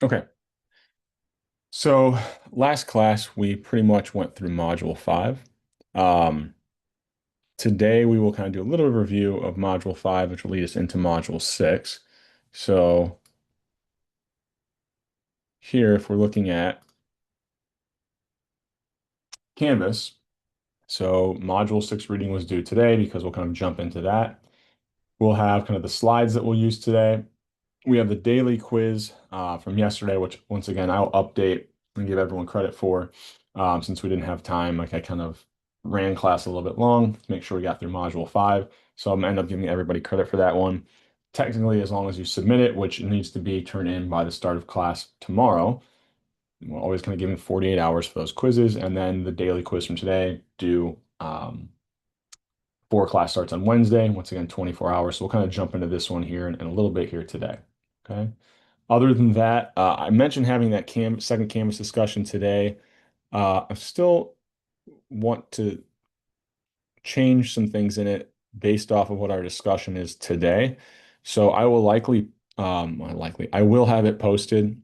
Okay, so last class we pretty much went through Module 5. Um, Today we will kind of do a little review of Module 5, which will lead us into Module 6. So here, if we're looking at Canvas, so Module 6 reading was due today because we'll kind of jump into that. We'll have kind of the slides that we'll use today. We have the daily quiz from yesterday, which once again I'll update and give everyone credit for since we didn't have time. Like I kind of ran class a little bit long to make sure we got through Module 5. So I'm gonna end up giving everybody credit for that one. Technically, as long as you submit it, which needs to be turned in by the start of class tomorrow, we're always kind of giving 48 hours for those quizzes, and then the daily quiz from today due before class starts on Wednesday. Once again, 24 hours. So we'll kind of jump into this one here in a little bit here today. Okay. Other than that, I mentioned having that second Canvas discussion today. I still want to change some things in it based off of what our discussion is today. So I will I will have it posted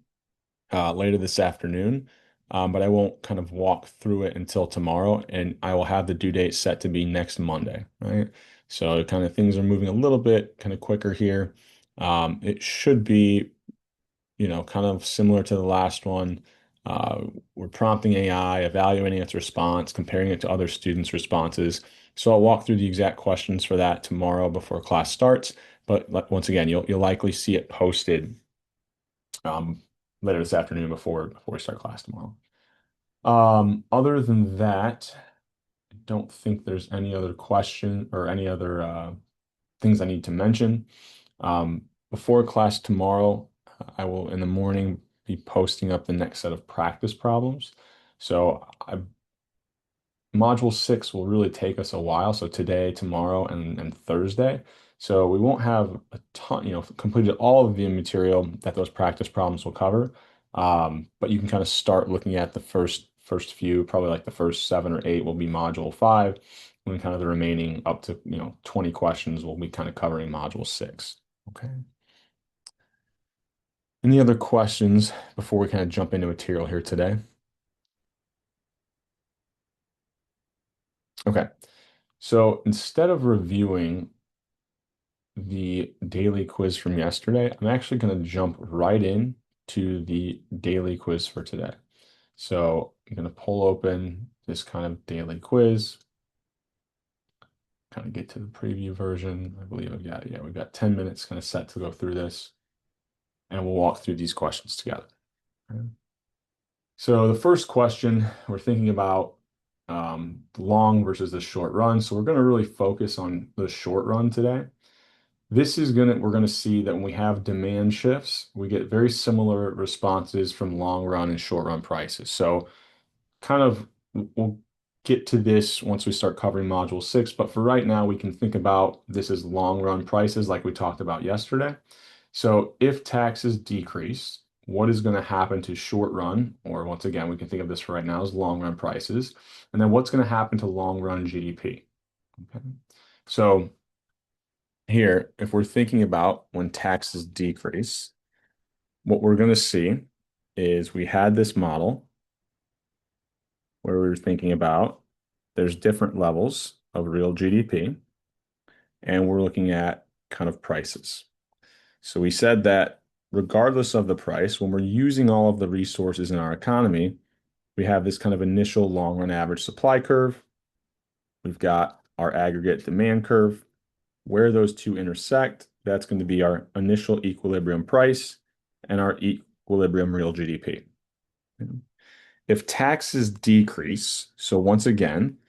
later this afternoon, but I won't kind of walk through it until tomorrow, and I will have the due date set to be next Monday, right? So kind of things are moving a little bit kind of quicker here. It should be kind of similar to the last one. We're prompting AI, evaluating its response, comparing it to other students' responses. So I'll walk through the exact questions for that tomorrow before class starts. But once again, you'll likely see it posted um, later this afternoon before we start class tomorrow. Other than that, I don't think there's any other question or any other things I need to mention. Before class tomorrow, I will in the morning be posting up the next set of practice problems. So Module 6 will really take us a while. So today, tomorrow, and Thursday. So we won't have a ton, completed all of the material that those practice problems will cover. But you can kind of start looking at the first few, probably like the first 7 or 8 will be Module 5, and then kind of the remaining up to 20 questions will be kind of covering Module 6. Okay. Any other questions before we kind of jump into material here today? Okay. So instead of reviewing the daily quiz from yesterday, I'm actually going to jump right in to the daily quiz for today. So I'm going to pull open this kind of daily quiz, kind of get to the preview version. I believe we've got 10 minutes kind of set to go through this, and we'll walk through these questions together. Okay. So the first question, we're thinking about the long versus the short run. So we're going to really focus on the short run today. We're gonna see that when we have demand shifts, we get very similar responses from long run and short run prices. So kind of we'll get to this once we start covering module 6, but for right now, we can think about this as long run prices like we talked about yesterday. So if taxes decrease, what is going to happen to short run, or once again, we can think of this for right now as long run prices, and then what's going to happen to long run GDP? Okay. So here, if we're thinking about when taxes decrease, what we're going to see is we had this model where we were thinking about there's different levels of real GDP, and we're looking at kind of prices. So we said that regardless of the price, when we're using all of the resources in our economy, we have this kind of initial long run average supply curve. We've got our aggregate demand curve. Where those two intersect, that's going to be our initial equilibrium price and our equilibrium real GDP. If taxes decrease, so once again,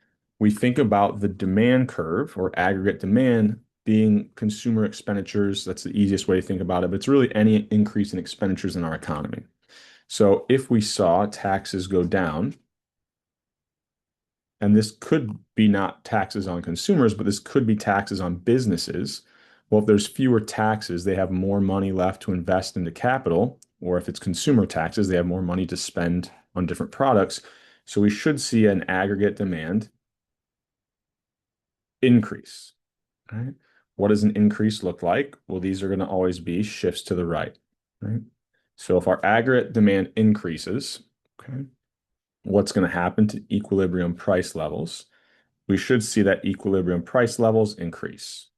we think about the demand curve or aggregate demand being consumer expenditures. That's the easiest way to think about it, but it's really any increase in expenditures in our economy. So if we saw taxes go down, and this could be not taxes on consumers, but this could be taxes on businesses. Well, if there's fewer taxes, they have more money left to invest into capital, or if it's consumer taxes, they have more money to spend on different products. So we should see an aggregate demand increase. Right? What does an increase look like? Well, these are going to always be shifts to the right. Right? So if our aggregate demand increases, okay, what's going to happen to equilibrium price levels? We should see that equilibrium price levels increase,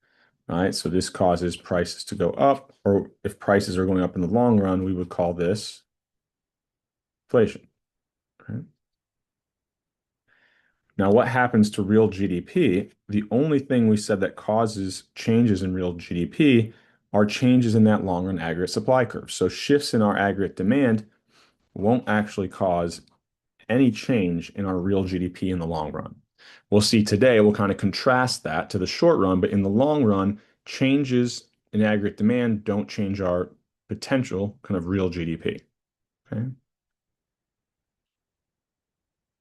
right? So this causes prices to go up, or if prices are going up in the long run, we would call this inflation. Okay? Now, what happens to real GDP? The only thing we said that causes changes in real GDP are changes in that long run aggregate supply curve. So shifts in our aggregate demand won't actually cause any change in our real GDP in the long run. We'll see today, we'll kind of contrast that to the short run, but in the long run, changes in aggregate demand don't change our potential kind of real GDP. Okay.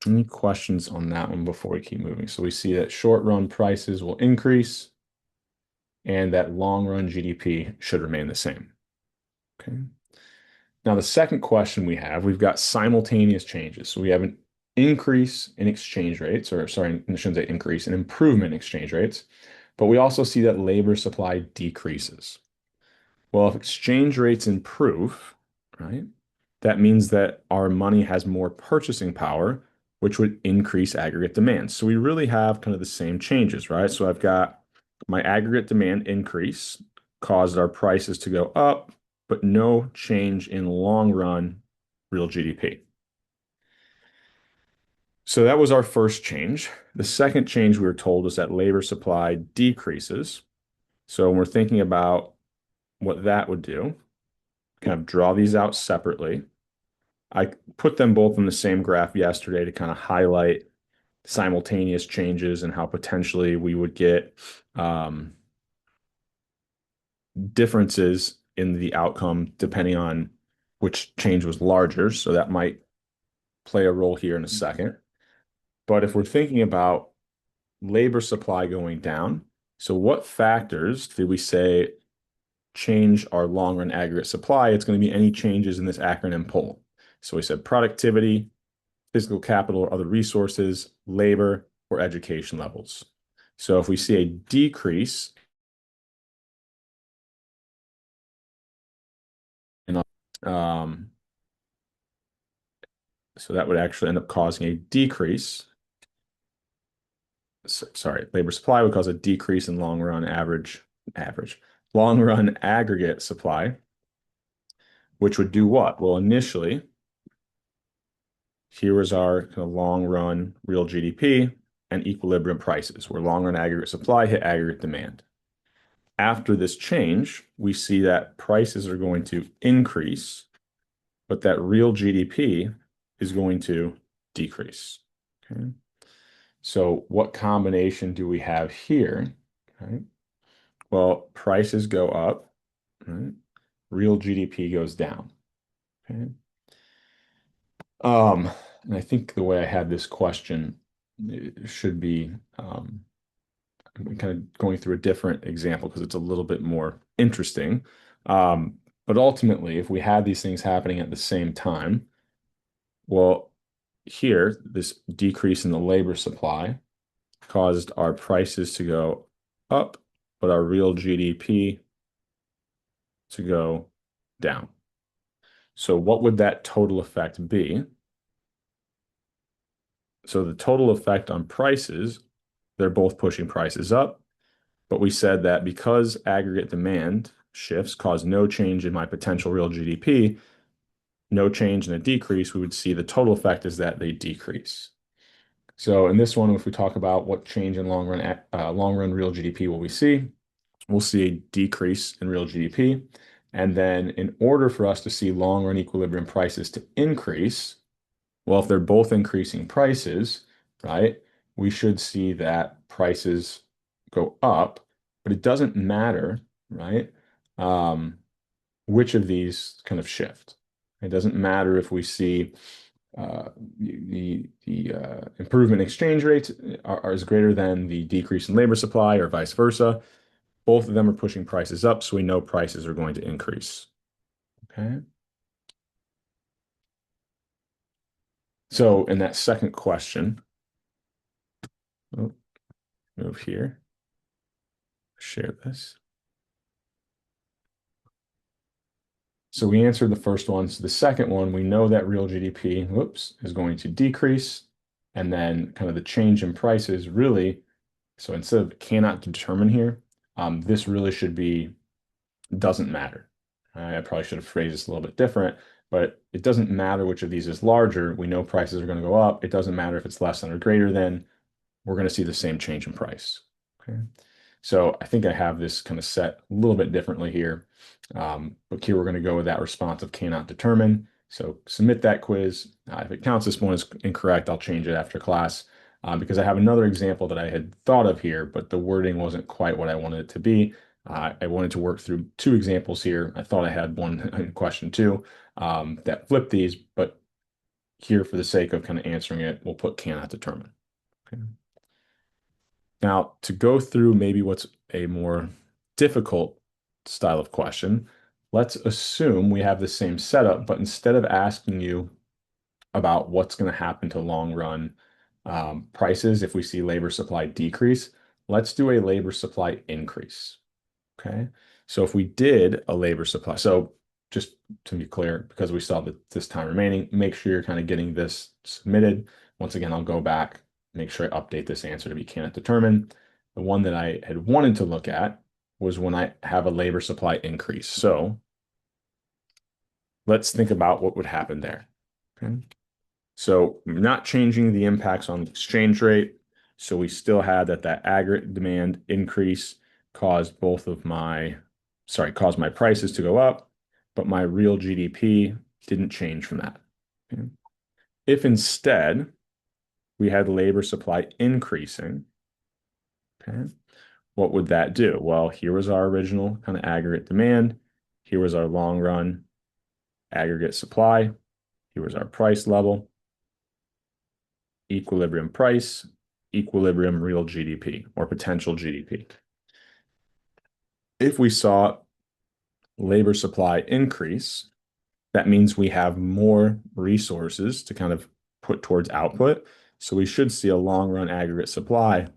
Any questions on that one before we keep moving? So we see that short run prices will increase and that long run GDP should remain the same. Okay. Now, the second question we've got simultaneous changes. So we have an increase in exchange rates, or sorry, I shouldn't say increase, an improvement in exchange rates, but we also see that labor supply decreases. Well, if exchange rates improve, right, that means that our money has more purchasing power, which would increase aggregate demand. So we really have kind of the same changes, right? So I've got my aggregate demand increase caused our prices to go up, but no change in long run real GDP. So that was our first change. The second change we were told was that labor supply decreases. So when we're thinking about what that would do, kind of draw these out separately. I put them both in the same graph yesterday to kind of highlight simultaneous changes and how potentially we would get differences in the outcome depending on which change was larger. So that might play a role here in a second. But if we're thinking about labor supply going down, so what factors did we say change our long run aggregate supply? It's going to be any changes in this acronym PULL. So we said productivity, physical capital or other resources, labor, or education levels. So if we see a decrease in so that would actually end up causing a decrease. Sorry, labor supply would cause a decrease in long run long run aggregate supply, which would do what? Well, initially, here was our kind of long run real GDP and equilibrium prices, where long run aggregate supply hit aggregate demand. After this change, we see that prices are going to increase, but that real GDP is going to decrease. Okay. So what combination do we have here? Okay. Well, prices go up, right? Real GDP goes down. Okay. And I think the way I had this question should be kind of going through a different example because it's a little bit more interesting. But ultimately, if we had these things happening at the same time, well, here, this decrease in the labor supply caused our prices to go up, but our real GDP to go down. So what would that total effect be? So the total effect on prices, they're both pushing prices up, but we said that because aggregate demand shifts cause no change in my potential real GDP, no change and a decrease, we would see the total effect is that they decrease. So in this one, if we talk about what change in long run real GDP will we see, we'll see a decrease in real GDP. And then in order for us to see long run equilibrium prices to increase, well, if they're both increasing prices, right, we should see that prices go up, but it doesn't matter, right, which of these kind of shift. It doesn't matter if we see the improvement in exchange rates are is greater than the decrease in labor supply or vice versa. Both of them are pushing prices up, so we know prices are going to increase. Okay. So in that second question, move here, share this. So we answered the first one. So the second one, we know that real GDP, whoops, is going to decrease. And then kind of the change in prices really, so instead of cannot determine here, this really should be doesn't matter. I probably should have phrased this a little bit different, but it doesn't matter which of these is larger. We know prices are going to go up. It doesn't matter if it's less than or greater than. We're going to see the same change in price. Okay. So I think I have this kind of set a little bit differently here. But here we're going to go with that response of cannot determine. So submit that quiz. If it counts this one as incorrect, I'll change it after class because I have another example that I had thought of here, but the wording wasn't quite what I wanted it to be. I wanted to work through two examples here. I thought I had one in question two that flipped these, but here for the sake of kind of answering it, we'll put cannot determine. Okay. Now, to go through maybe what's a more difficult style of question, let's assume we have the same setup, but instead of asking you about what's going to happen to long run prices if we see labor supply decrease, let's do a labor supply increase. Okay. So if we did a labor supply, so just to be clear, because we still have this time remaining, make sure you're kind of getting this submitted. Once again, I'll go back, make sure I update this answer to be cannot determine. The one that I had wanted to look at was when I have a labor supply increase. So let's think about what would happen there. Okay. So not changing the impacts on the exchange rate. So we still had that aggregate demand increase caused caused my prices to go up, but my real GDP didn't change from that. Okay. If instead we had labor supply increasing, okay, what would that do? Well, here was our original kind of aggregate demand. Here was our long run aggregate supply. Here was our price level. Equilibrium price, equilibrium real GDP or potential GDP. If we saw labor supply increase, that means we have more resources to kind of put towards output. So we should see a long run aggregate supply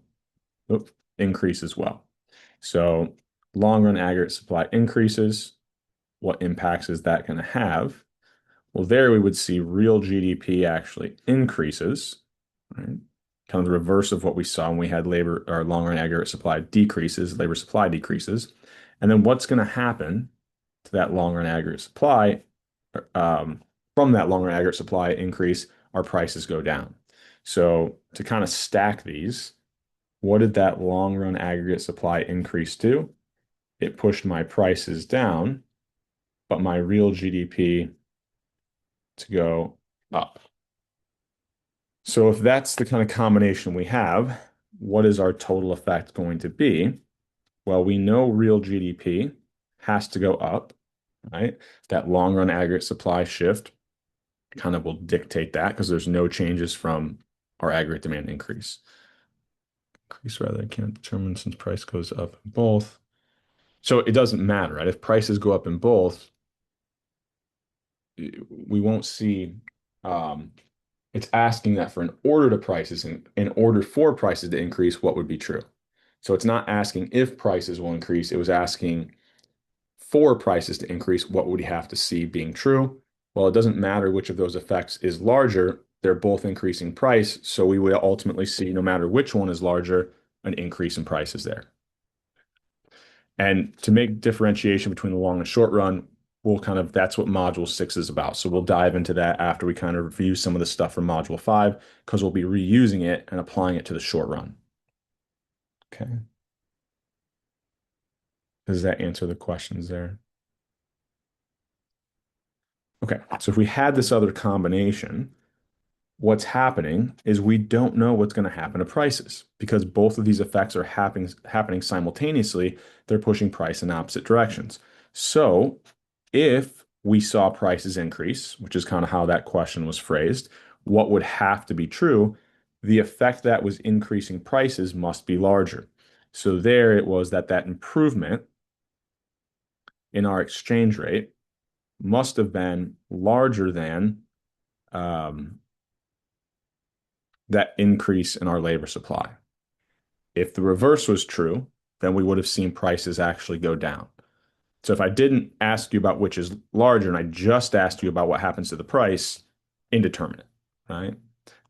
increase as well. So long run aggregate supply increases. What impacts is that going to have? Well, there we would see real GDP actually increases, right? Kind of the reverse of what we saw when we had labor or long run aggregate supply decreases, labor supply decreases. And then what's going to happen to that long run aggregate supply? From that long run aggregate supply increase, our prices go down. So to kind of stack these, what did that long run aggregate supply increase to? It pushed my prices down, but my real GDP to go up. So if that's the kind of combination we have, what is our total effect going to be? Well, we know real GDP has to go up, right? That long run aggregate supply shift kind of will dictate that because there's no changes from our aggregate demand increase. Increase rather, I can't determine since price goes up in both. So it doesn't matter, right? If prices go up in both, we won't see it's asking that for an order to prices and in order for prices to increase, what would be true? So it's not asking if prices will increase. It was asking for prices to increase, what would we have to see being true? Well, it doesn't matter which of those effects is larger. They're both increasing price. So we will ultimately see, no matter which one is larger, an increase in prices there. And to make differentiation between the long and short run, that's what module 6 is about. So we'll dive into that after we kind of review some of the stuff from module 5, because we'll be reusing it and applying it to the short run. Okay. Does that answer the questions there? Okay, so if we had this other combination, what's happening is we don't know what's going to happen to prices because both of these effects are happening simultaneously. They're pushing price in opposite directions. So if we saw prices increase, which is kind of how that question was phrased, what would have to be true? The effect that was increasing prices must be larger. So there it was that improvement in our exchange rate must have been larger than that increase in our labor supply. If the reverse was true, then we would have seen prices actually go down. So if I didn't ask you about which is larger and I just asked you about what happens to the price, indeterminate, right?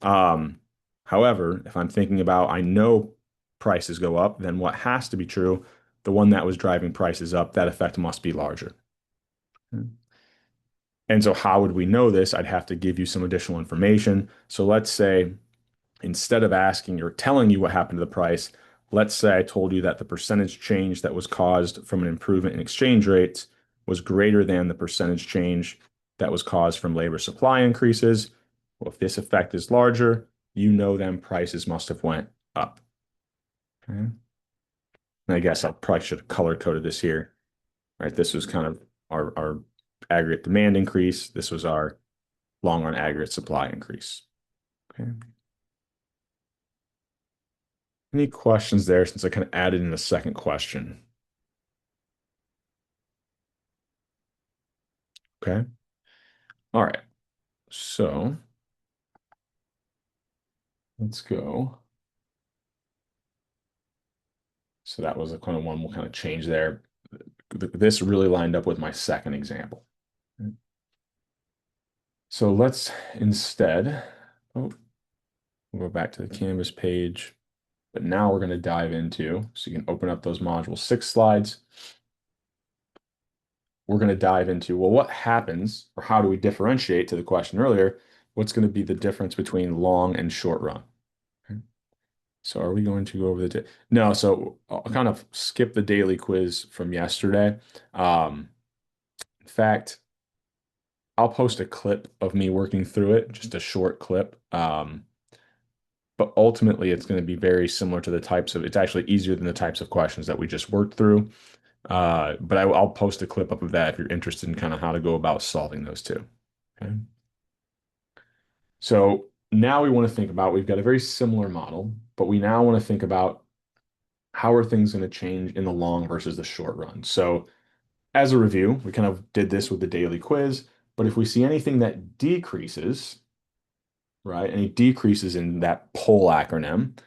Um, However, if I'm thinking about I know prices go up, then what has to be true, the one that was driving prices up, that effect must be larger. And so how would we know this? I'd have to give you some additional information. So let's say instead of asking or telling you what happened to the price, let's say I told you that the percentage change that was caused from an improvement in exchange rates was greater than the percentage change that was caused from labor supply increases. Well, if this effect is larger, you know then prices must have went up. Okay. And I guess I probably should have color coded this here, right? This was kind of our aggregate demand increase. This was our long run aggregate supply increase. Okay. Any questions there since I kind of added in a second question? Okay. All right. So let's go. So that was the kind of one we'll kind of change there. This really lined up with my second example. So let's instead, oh, we'll go back to the Canvas page. But now we're going to dive into, so you can open up those module 6 slides. We're going to dive into, well, what happens or how do we differentiate to the question earlier? What's going to be the difference between long and short run? Okay. So are we going to go over the, no, so I'll kind of skip the daily quiz from yesterday. In fact, I'll post a clip of me working through it, just a short clip. But ultimately, it's going to be very similar to the types of, it's actually easier than the types of questions that we just worked through. But I'll post a clip up of that if you're interested in kind of how to go about solving those two. Okay. So now we want to think about, we've got a very similar model, but we now want to think about how are things going to change in the long versus the short run. So as a review, we kind of did this with the daily quiz, but if we see anything that decreases, right, any decreases in that POLE acronym,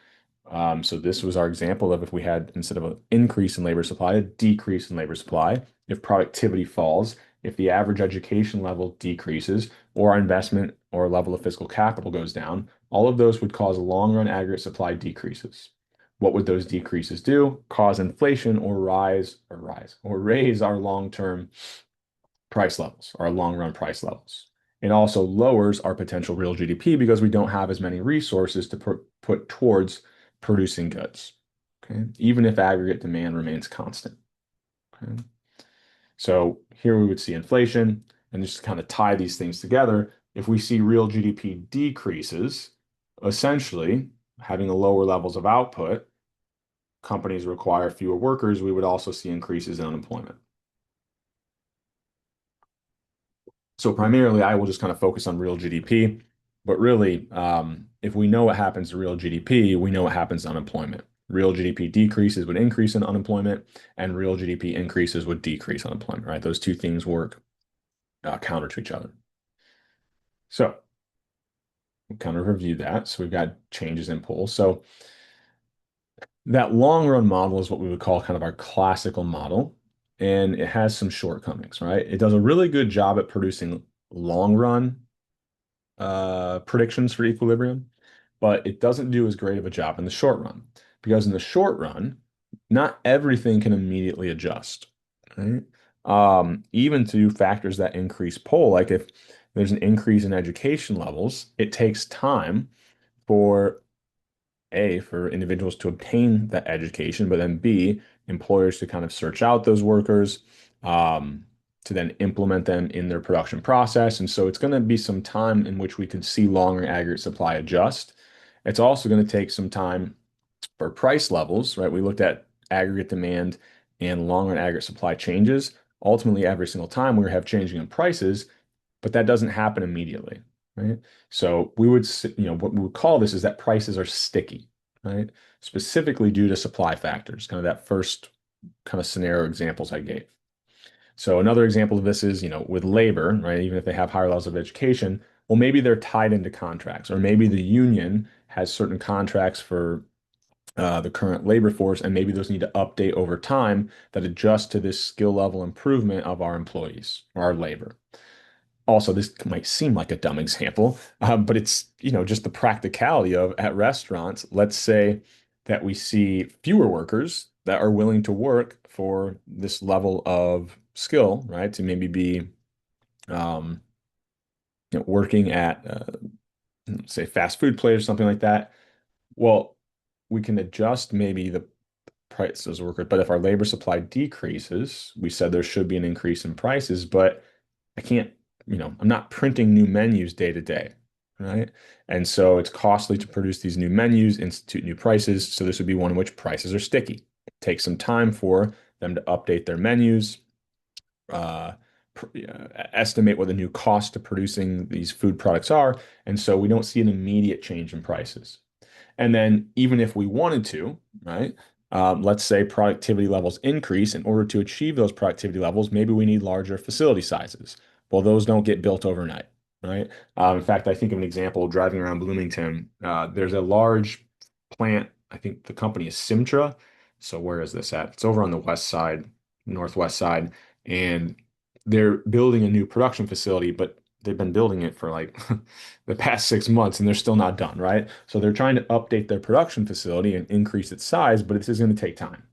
so this was our example of if we had, instead of an increase in labor supply, a decrease in labor supply. If productivity falls, if the average education level decreases, or our investment or level of physical capital goes down, all of those would cause long run aggregate supply decreases. What would those decreases do? Cause inflation or raise our long-term price levels, our long run price levels. It also lowers our potential real GDP because we don't have as many resources to put towards producing goods, okay? Even if aggregate demand remains constant, okay? So here we would see inflation, and just to kind of tie these things together, if we see real GDP decreases, essentially having a lower levels of output, companies require fewer workers, we would also see increases in unemployment. So primarily, I will just kind of focus on real GDP, but really, if we know what happens to real GDP, we know what happens to unemployment. Real GDP decreases would increase in unemployment, and real GDP increases would decrease unemployment, right? Those two things work counter to each other. So we'll kind of review that. So we've got changes in POLE. So that long run model is what we would call kind of our classical model, and it has some shortcomings, right? It does a really good job at producing long run predictions for equilibrium, but it doesn't do as great of a job in the short run because in the short run, not everything can immediately adjust, right? Even to factors that increase POLE, like if there's an increase in education levels, it takes time for for individuals to obtain that education, but then B, employers to kind of search out those workers, to then implement them in their production process. And so it's going to be some time in which we could see longer aggregate supply adjust. It's also going to take some time for price levels, right? We looked at aggregate demand and long run aggregate supply changes. Ultimately, every single time we have changing in prices, but that doesn't happen immediately, right? So we would, what we would call this is that prices are sticky, right? Specifically due to supply factors, kind of that first kind of scenario examples I gave. So another example of this is, with labor, right? Even if they have higher levels of education, well, maybe they're tied into contracts, or maybe the union has certain contracts for the current labor force, and maybe those need to update over time that adjust to this skill level improvement of our employees or our labor. Also, this might seem like a dumb example, but it's, just the practicality of at restaurants. Let's say that we see fewer workers that are willing to work for this level of skill, right? To maybe be um, working at, say, fast food place or something like that. Well, we can adjust maybe the prices of workers, but if our labor supply decreases, we said there should be an increase in prices, but I can't, I'm not printing new menus day to day, right? And so it's costly to produce these new menus, institute new prices. So this would be one in which prices are sticky. It takes some time for them to update their menus, uh, estimate what the new cost of producing these food products are. And so we don't see an immediate change in prices. And then even if we wanted to, right, let's say productivity levels increase. In order to achieve those productivity levels, maybe we need larger facility sizes. Well, those don't get built overnight, right? In fact, I think of an example driving around Bloomington. There's a large plant. I think the company is Simtra. So where is this at? It's over on the west side, northwest side, and they're building a new production facility, but they've been building it for like the past 6 months and they're still not done, right? So they're trying to update their production facility and increase its size, but this is going to take time,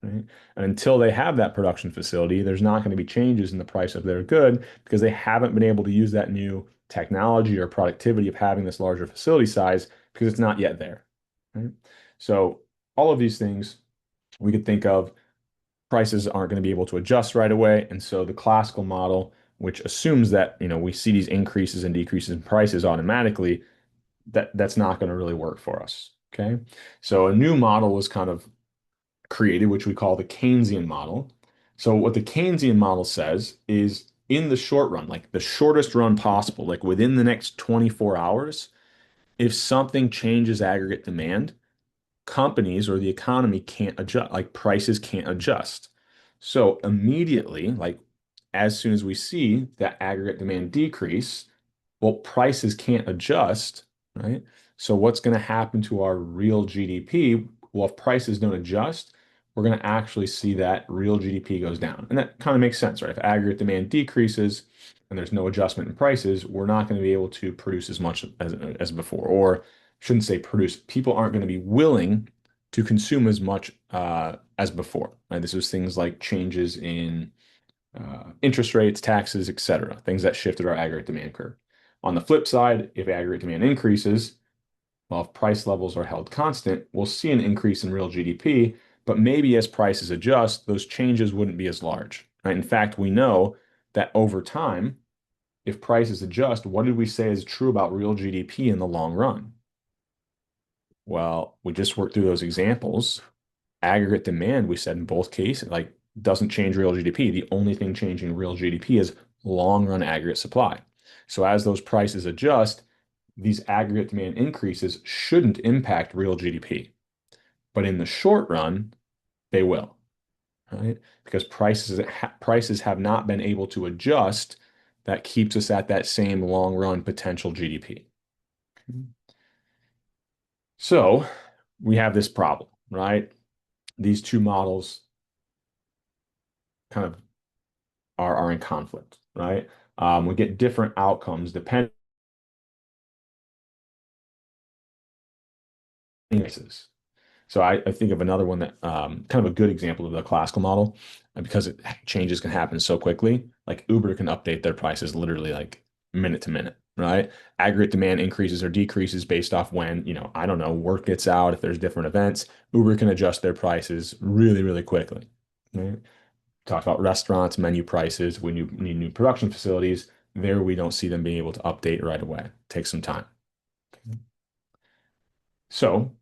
right? And until they have that production facility, there's not going to be changes in the price of their good because they haven't been able to use that new technology or productivity of having this larger facility size because it's not yet there, right? So all of these things we could think of prices aren't going to be able to adjust right away. And so the classical model, which assumes that, we see these increases and decreases in prices automatically, that's not going to really work for us. Okay. So a new model was kind of created, which we call the Keynesian model. So what the Keynesian model says is in the short run, like the shortest run possible, like within the next 24 hours, if something changes aggregate demand, companies or the economy can't adjust, like prices can't adjust. So immediately, like as soon as we see that aggregate demand decrease, well, prices can't adjust, right? So what's going to happen to our real GDP? Well, if prices don't adjust, we're going to actually see that real GDP goes down. And that kind of makes sense, right? If aggregate demand decreases and there's no adjustment in prices, we're not going to be able to produce as much as before. Or shouldn't say produce, people aren't going to be willing to consume as much as before. Right? This was things like changes in interest rates, taxes, etc., things that shifted our aggregate demand curve. On the flip side, if aggregate demand increases, well, if price levels are held constant, we'll see an increase in real GDP, but maybe as prices adjust, those changes wouldn't be as large. Right? In fact, we know that over time, if prices adjust, what did we say is true about real GDP in the long run? Well, we just worked through those examples. Aggregate demand, we said in both cases, like doesn't change real GDP. The only thing changing real GDP is long run aggregate supply. So as those prices adjust, these aggregate demand increases shouldn't impact real GDP. But in the short run, they will, right? Because prices have not been able to adjust. That keeps us at that same long run potential GDP. So we have this problem, right? These two models kind of are in conflict, right? We get different outcomes depending on cases. So I think of another one that kind of a good example of the classical model, because changes can happen so quickly. Like Uber can update their prices literally like minute to minute, right? Aggregate demand increases or decreases based off when, I don't know, work gets out, if there's different events, Uber can adjust their prices really, really quickly. Right? Talk about restaurants, menu prices, when you need new production facilities, there we don't see them being able to update right away. It takes some time. So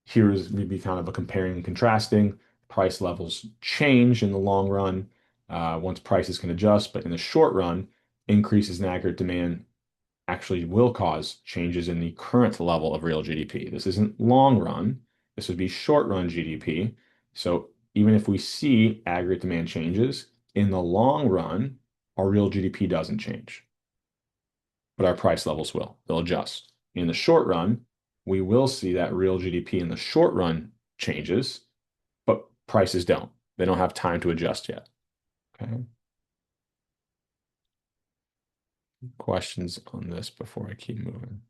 here's maybe kind of a comparing and contrasting. Price levels change in the long run once prices can adjust, but in the short run, increases in aggregate demand actually will cause changes in the current level of real GDP. This isn't long run. This would be short run GDP. So even if we see aggregate demand changes, in the long run, our real GDP doesn't change, but our price levels will. They'll adjust. In the short run, we will see that real GDP in the short run changes, but prices don't. They don't have time to adjust yet. Okay. Questions on this before I keep moving?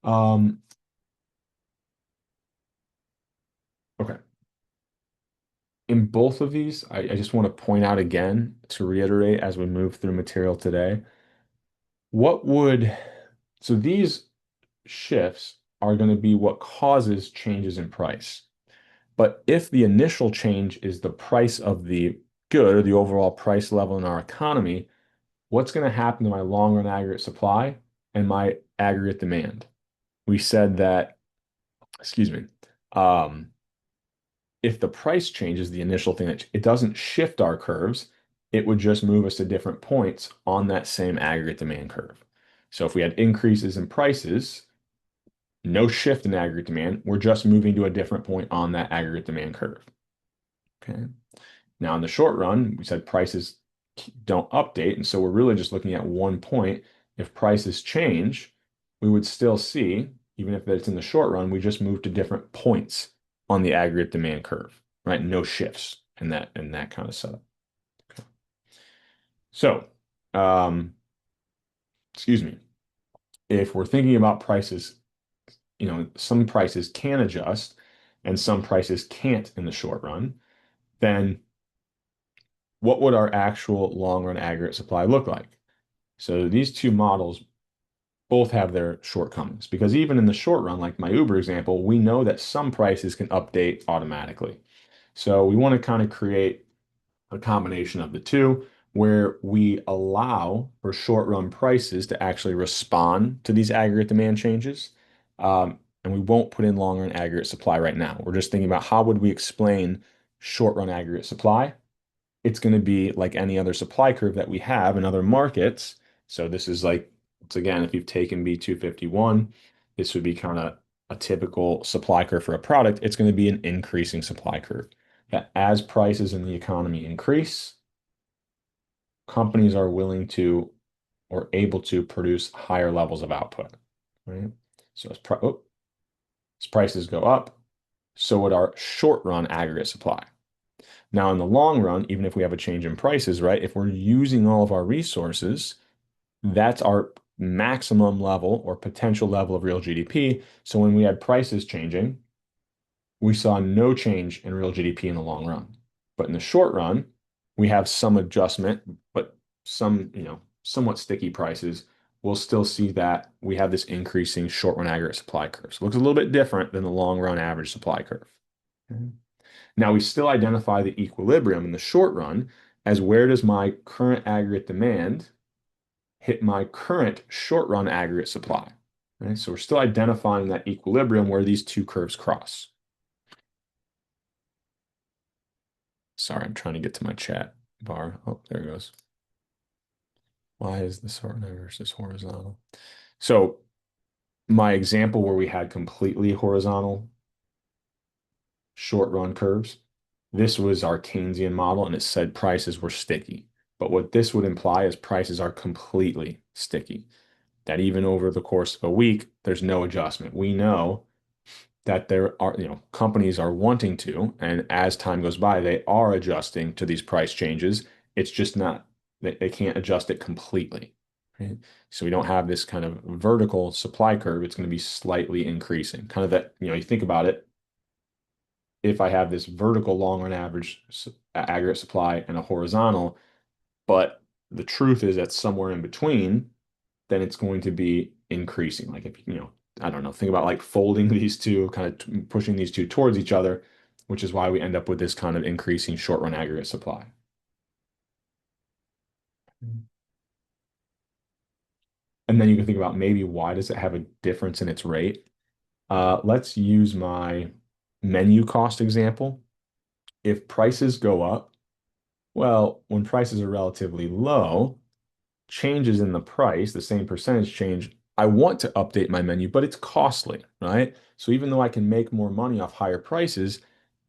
Um, okay. In both of these, I just want to point out again to reiterate as we move through material today, what would, so these shifts are going to be what causes changes in price. But if the initial change is the price of the good or the overall price level in our economy, what's going to happen to my long run aggregate supply and my aggregate demand? We said that, excuse me, um, if the price changes, the initial thing that it doesn't shift our curves, it would just move us to different points on that same aggregate demand curve. So if we had increases in prices, no shift in aggregate demand, we're just moving to a different point on that aggregate demand curve. Okay. Now, in the short run, we said prices don't update. And so we're really just looking at one point. If prices change, we would still see, even if it's in the short run, we just move to different points on the aggregate demand curve, right? No shifts in that kind of setup. Okay. So, um, excuse me, if we're thinking about prices, some prices can adjust and some prices can't in the short run, then what would our actual long run aggregate supply look like? So these two models both have their shortcomings because even in the short run, like my Uber example, we know that some prices can update automatically. So we want to kind of create a combination of the two where we allow for short run prices to actually respond to these aggregate demand changes. And we won't put in long run aggregate supply right now. We're just thinking about how would we explain short run aggregate supply. It's going to be like any other supply curve that we have in other markets. So this is like, once again, if you've taken B251, this would be kind of a typical supply curve for a product. It's going to be an increasing supply curve. That as prices in the economy increase, companies are willing to or able to produce higher levels of output, right? So as prices go up, so would our short run aggregate supply. Now, in the long run, even if we have a change in prices, right? If we're using all of our resources, that's our maximum level or potential level of real GDP. So when we had prices changing, we saw no change in real GDP in the long run. But in the short run, we have some adjustment, but some, somewhat sticky prices. We'll still see that we have this increasing short run aggregate supply curve. So it looks a little bit different than the long run average supply curve. Okay. Now we still identify the equilibrium in the short run as where does my current aggregate demand hit my current short run aggregate supply. Okay, so we're still identifying that equilibrium where these two curves cross. Sorry, I'm trying to get to my chat bar. Oh, there it goes. Why is this horizontal versus horizontal? So my example where we had completely horizontal short run curves, this was our Keynesian model and it said prices were sticky. But what this would imply is prices are completely sticky. That even over the course of a week, there's no adjustment. We know that there are, companies are wanting to, and as time goes by, they are adjusting to these price changes. It's just not, they can't adjust it completely. Right? So we don't have this kind of vertical supply curve. It's going to be slightly increasing. Kind of that, you think about it. If I have this vertical long run average aggregate supply and a horizontal, but the truth is that somewhere in between, then it's going to be increasing. Like if, I don't know, think about like folding these two, kind of pushing these two towards each other, which is why we end up with this kind of increasing short run aggregate supply. And then you can think about maybe why does it have a difference in its rate? Let's use my menu cost example. If prices go up, well, when prices are relatively low, changes in the price, the same percentage change, I want to update my menu, but it's costly, right? So even though I can make more money off higher prices,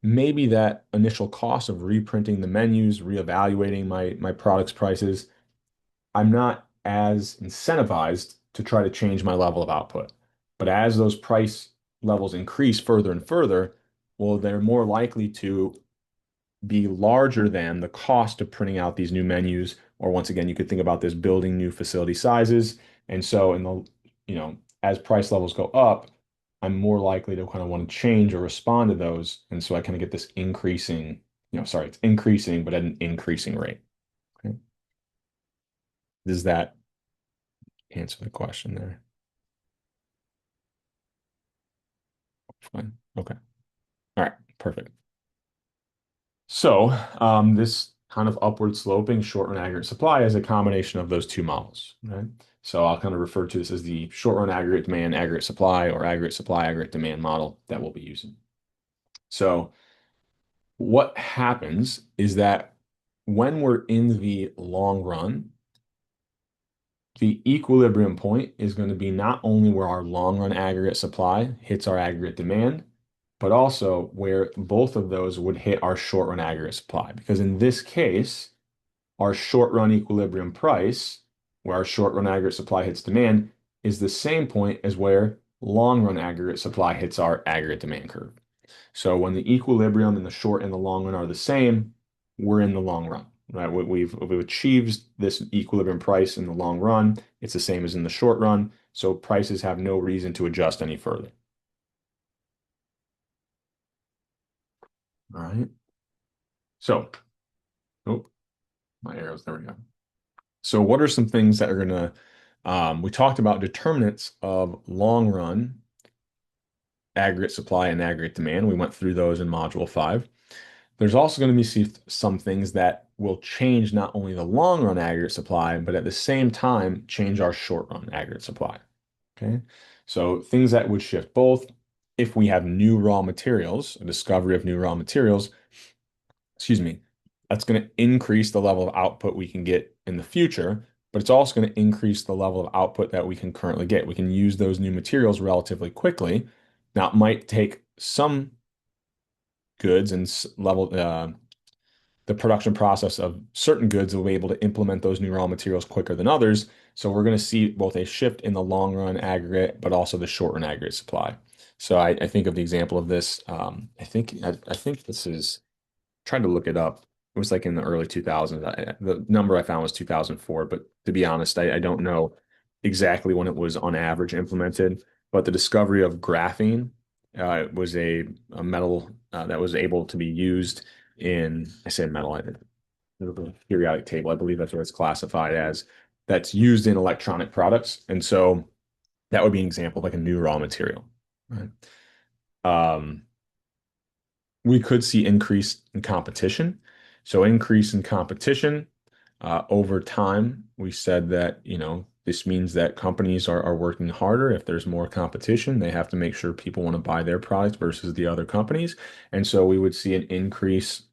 maybe that initial cost of reprinting the menus, reevaluating my products prices, I'm not as incentivized to try to change my level of output. But as those price levels increase further and further, well, they're more likely to be larger than the cost of printing out these new menus. Or once again, you could think about this building new facility sizes. And so as price levels go up, I'm more likely to kind of want to change or respond to those. And so I kind of get this increasing, it's increasing, but at an increasing rate. Okay. Does that answer the question there? Fine. Okay. All right. Perfect. So this kind of upward sloping short run aggregate supply is a combination of those two models, right? So I'll kind of refer to this as the short run aggregate demand, aggregate supply, or aggregate supply, aggregate demand model that we'll be using. So what happens is that when we're in the long run, the equilibrium point is going to be not only where our long run aggregate supply hits our aggregate demand, but also where both of those would hit our short run aggregate supply. Because in this case, our short run equilibrium price, where our short run aggregate supply hits demand, is the same point as where long run aggregate supply hits our aggregate demand curve. So when the equilibrium in the short and the long run are the same, we're in the long run, right? We've achieved this equilibrium price in the long run. It's the same as in the short run. So prices have no reason to adjust any further. All right. So, oh, my arrows, there we go. So what are some things that are going to, we talked about determinants of long run aggregate supply and aggregate demand. We went through those in module 5. There's also going to be some things that will change not only the long run aggregate supply, but at the same time change our short run aggregate supply. Okay. So things that would shift both if we have new raw materials, a discovery of new raw materials, excuse me, that's going to increase the level of output we can get in the future, but it's also going to increase the level of output that we can currently get. We can use those new materials relatively quickly. Now, it might take some goods and the production process of certain goods will be able to implement those new raw materials quicker than others. So we're going to see both a shift in the long run aggregate, but also the short run aggregate supply. So I think of the example of this. I think this is trying to look it up. It was like in the early 2000s. The number I found was 2004, but to be honest, I don't know exactly when it was on average implemented. But the discovery of graphene was a metal that was able to be used in, I say metal, the periodic table, I believe that's what it's classified as, that's used in electronic products. And so that would be an example of like a new raw material, right? We could see increase in competition. So increase in competition over time. We said that, this means that companies are working harder. If there's more competition, they have to make sure people want to buy their product versus the other companies. And so we would see an increase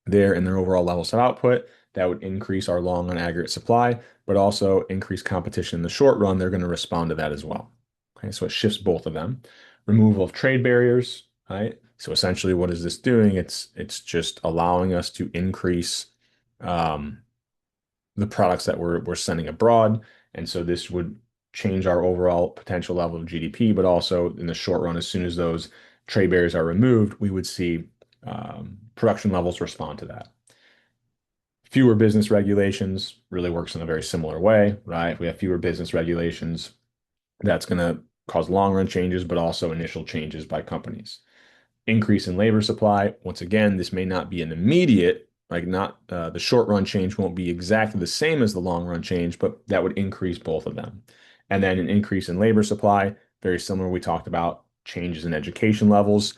there in their overall levels of output. That would increase our long on aggregate supply, but also increase competition in the short run. They're going to respond to that as well. Okay, so it shifts both of them. Removal of trade barriers, right? So essentially, what is this doing? It's just allowing us to increase the products that we're sending abroad, and so this would change our overall potential level of GDP, but also in the short run, as soon as those trade barriers are removed, we would see production levels respond to that. Fewer business regulations really works in a very similar way, right? If we have fewer business regulations, that's going to cause long run changes, but also initial changes by companies. Increase in labor supply. Once again, this may not be an immediate, like not the short run change won't be exactly the same as the long run change, but that would increase both of them. And then an increase in labor supply, very similar. We talked about changes in education levels.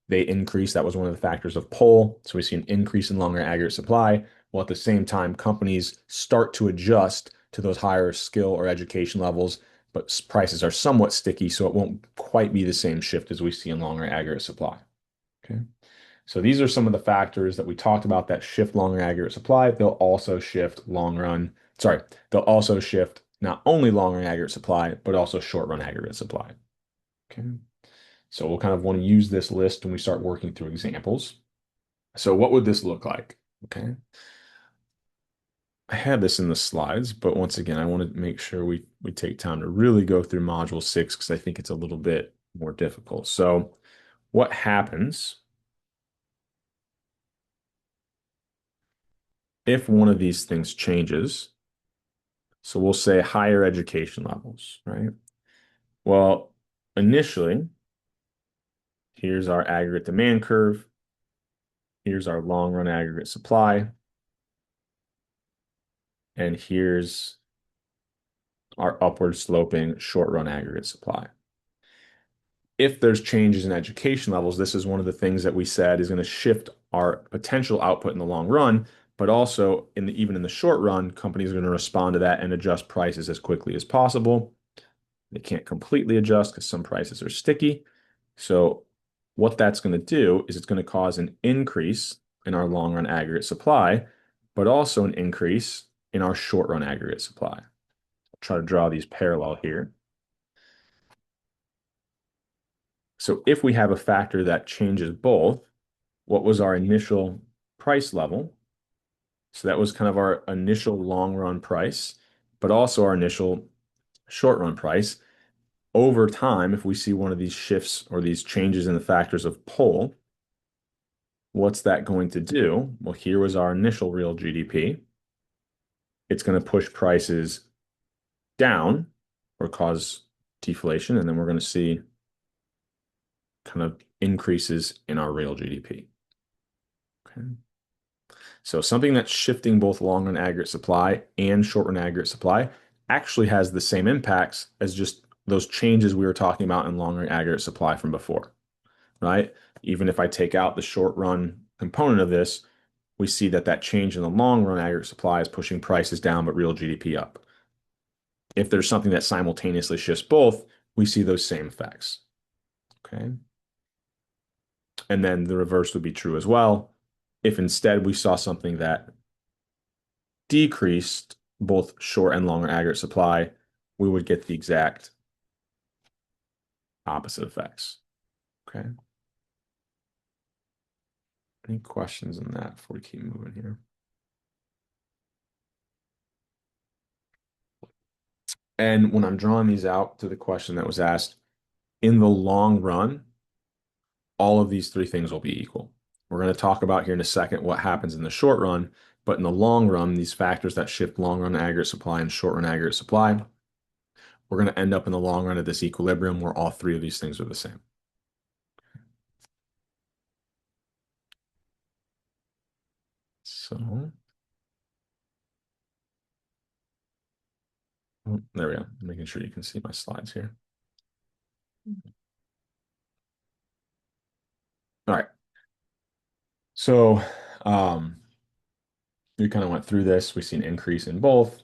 They increase. That was one of the factors of pull. So we see an increase in longer aggregate supply, while at the same time, companies start to adjust to those higher skill or education levels, but prices are somewhat sticky, so it won't quite be the same shift as we see in longer aggregate supply. Okay. So these are some of the factors that we talked about that shift longer aggregate supply. They'll also shift they'll also shift not only longer aggregate supply, but also short run aggregate supply. Okay. So we'll kind of want to use this list when we start working through examples. So what would this look like? Okay. I had this in the slides, but once again, I want to make sure we take time to really go through module 6 because I think it's a little bit more difficult. So what happens if one of these things changes? So we'll say higher education levels, right? Well, initially, here's our aggregate demand curve. Here's our long run aggregate supply. And here's our upward sloping short run aggregate supply. If there's changes in education levels, this is one of the things that we said is going to shift our potential output in the long run, but also even in the short run, companies are going to respond to that and adjust prices as quickly as possible. They can't completely adjust because some prices are sticky. So what that's going to do is it's going to cause an increase in our long run aggregate supply, but also an increase in our short run aggregate supply. I'll try to draw these parallel here. So if we have a factor that changes both, what was our initial price level? So that was kind of our initial long run price, but also our initial short run price. Over time, if we see one of these shifts or these changes in the factors of pull, what's that going to do? Well, here was our initial real GDP. It's going to push prices down or cause deflation, and then we're going to see kind of increases in our real GDP. Okay. So something that's shifting both long run aggregate supply and short run aggregate supply actually has the same impacts as just those changes we were talking about in long run aggregate supply from before, right? Even if I take out the short run component of this, we see that that change in the long run aggregate supply is pushing prices down, but real GDP up. If there's something that simultaneously shifts both, we see those same effects. Okay. And then the reverse would be true as well. If instead we saw something that decreased both short and longer aggregate supply, we would get the exact opposite effects. Okay. Any questions on that before we keep moving here? And when I'm drawing these out to the question that was asked, in the long run, all of these three things will be equal. We're going to talk about here in a second what happens in the short run, but in the long run, these factors that shift long run aggregate supply and short run aggregate supply, we're going to end up in the long run at this equilibrium where all three of these things are the same. So, oh, there we go. Making sure you can see my slides here. All right. So, we kind of went through this. We see an increase in both.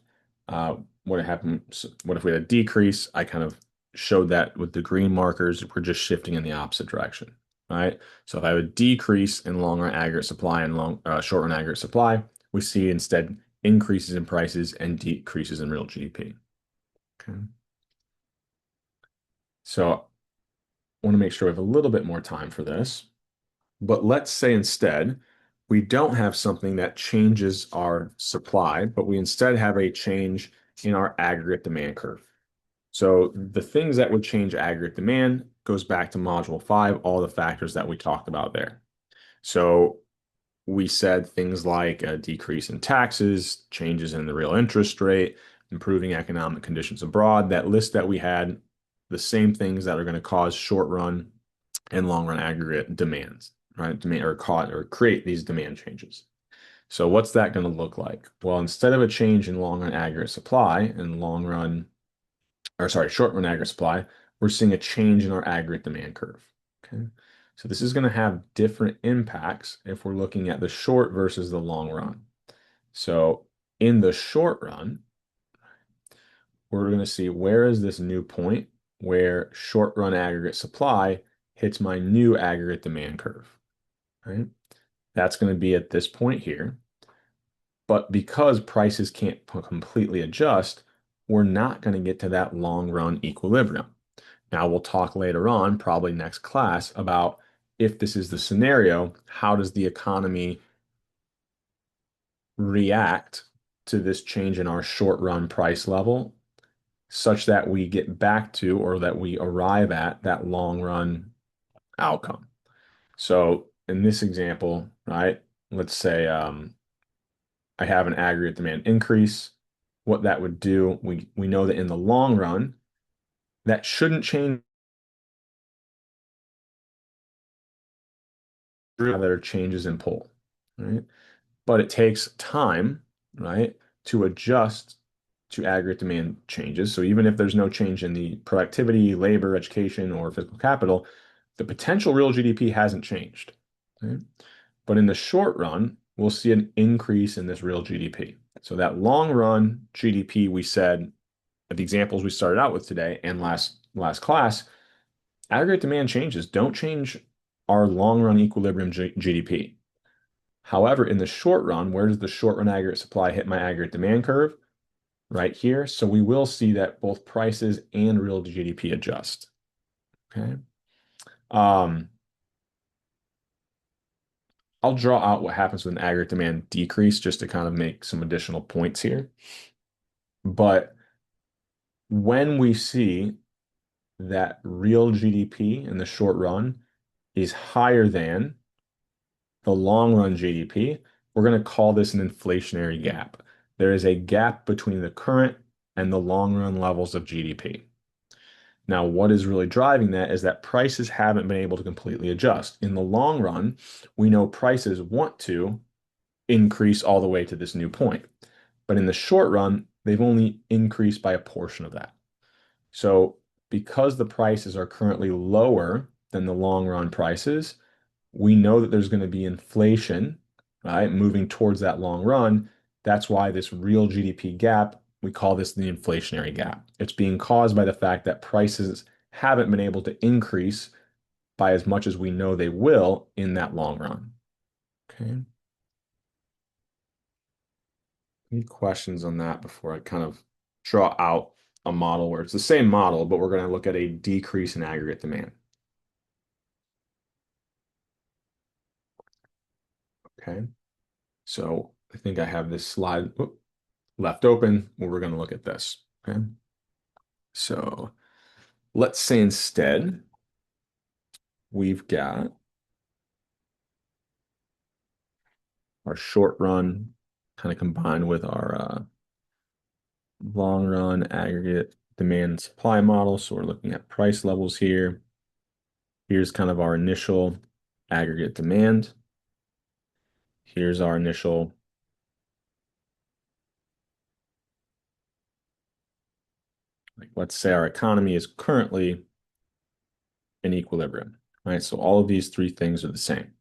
What happens? What if we had a decrease? I kind of showed that with the green markers. We're just shifting in the opposite direction, right? So if I have a decrease in long run aggregate supply and short run aggregate supply, we see instead increases in prices and decreases in real GDP. Okay. So I want to make sure we have a little bit more time for this. But let's say instead we don't have something that changes our supply, but we instead have a change in our aggregate demand curve. So the things that would change aggregate demand goes back to module 5, all the factors that we talked about there. So we said things like a decrease in taxes, changes in the real interest rate, improving economic conditions abroad. That list that we had, the same things that are going to cause short run and long run aggregate demands, right? Demand or create these demand changes. So what's that going to look like? Well, instead of a change in long run aggregate supply and short run aggregate supply, we're seeing a change in our aggregate demand curve. Okay. So this is going to have different impacts if we're looking at the short versus the long run. So in the short run, we're going to see where is this new point where short run aggregate supply hits my new aggregate demand curve, right? That's going to be at this point here. But because prices can't completely adjust, we're not going to get to that long run equilibrium. Now we'll talk later on, probably next class, about if this is the scenario, how does the economy react to this change in our short run price level such that we get back to or that we arrive at that long run outcome. So in this example, right, let's say I have an aggregate demand increase. What that would do, we know that in the long run, that shouldn't change. There are changes in pull, right? But it takes time, right, to adjust to aggregate demand changes. So even if there's no change in the productivity, labor, education, or physical capital, the potential real GDP hasn't changed. Okay? But in the short run, we'll see an increase in this real GDP. So that long run GDP, we said at the examples we started out with today and last class, aggregate demand changes don't change our long run equilibrium GDP. However, in the short run, where does the short run aggregate supply hit my aggregate demand curve? Right here. So we will see that both prices and real GDP adjust. Okay. I'll draw out what happens with an aggregate demand decrease just to kind of make some additional points here. But when we see that real GDP in the short run is higher than the long run GDP, we're going to call this an inflationary gap. There is a gap between the current and the long run levels of GDP. Now, what is really driving that is that prices haven't been able to completely adjust. In the long run, we know prices want to increase all the way to this new point. But in the short run, they've only increased by a portion of that. So because the prices are currently lower than the long run prices, we know that there's going to be inflation, right, moving towards that long run. That's why this real GDP gap, we call this the inflationary gap. It's being caused by the fact that prices haven't been able to increase by as much as we know they will in that long run. Okay. Any questions on that before I kind of draw out a model where it's the same model, but we're going to look at a decrease in aggregate demand? Okay. So I think I have this slide left open where we're going to look at this. Okay. So let's say instead we've got our short run kind of combined with our long run aggregate demand and supply model. So we're looking at price levels here. Here's kind of our initial aggregate demand. Here's our initial let's say our economy is currently in equilibrium, right? So all of these three things are the same.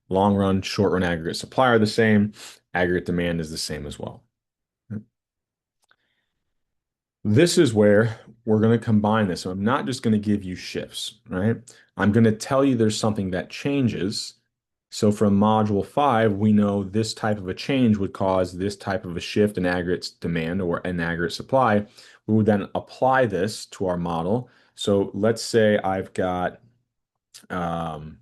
Long run, short run aggregate supply are the same. Aggregate demand is the same as well. This is where we're going to combine this. So I'm not just going to give you shifts, right? I'm going to tell you there's something that changes. So from module 5, we know this type of a change would cause this type of a shift in aggregate demand or an aggregate supply. We would then apply this to our model. So let's say I've got an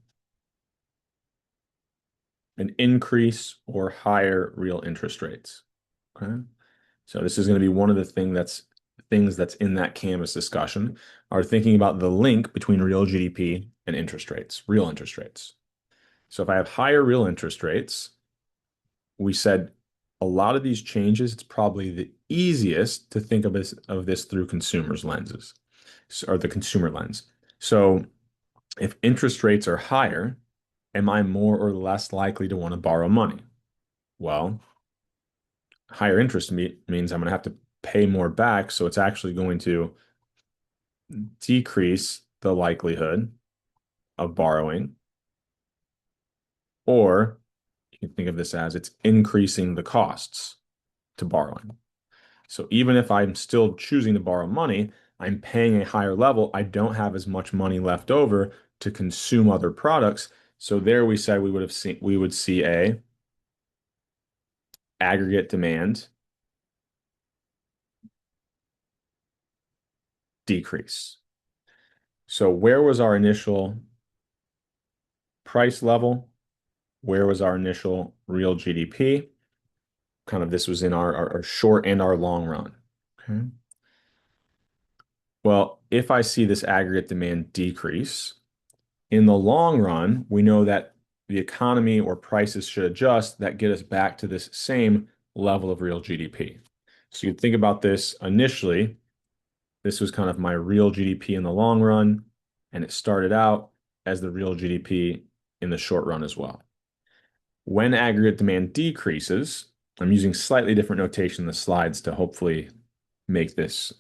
increase or higher real interest rates. Okay. So this is going to be one of the things that's in that Canvas discussion are thinking about the link between real GDP and interest rates, real interest rates. So if I have higher real interest rates, we said a lot of these changes, it's probably the easiest to think of this through consumers' lenses or the consumer lens. So if interest rates are higher, am I more or less likely to want to borrow money? Well, higher interest means I'm going to have to pay more back. So it's actually going to decrease the likelihood of borrowing. Or you can think of this as it's increasing the costs to borrowing. So even if I'm still choosing to borrow money, I'm paying a higher level. I don't have as much money left over to consume other products. So there we said we would see a aggregate demand decrease. So where was our initial price level? Where was our initial real GDP? kind of this was in our short and our long run. Okay. Well, if I see this aggregate demand decrease, in the long run, we know that the economy or prices should adjust that get us back to this same level of real GDP. So you think about this initially, this was kind of my real GDP in the long run, and it started out as the real GDP in the short run as well. When aggregate demand decreases, I'm using slightly different notation in the slides to hopefully make this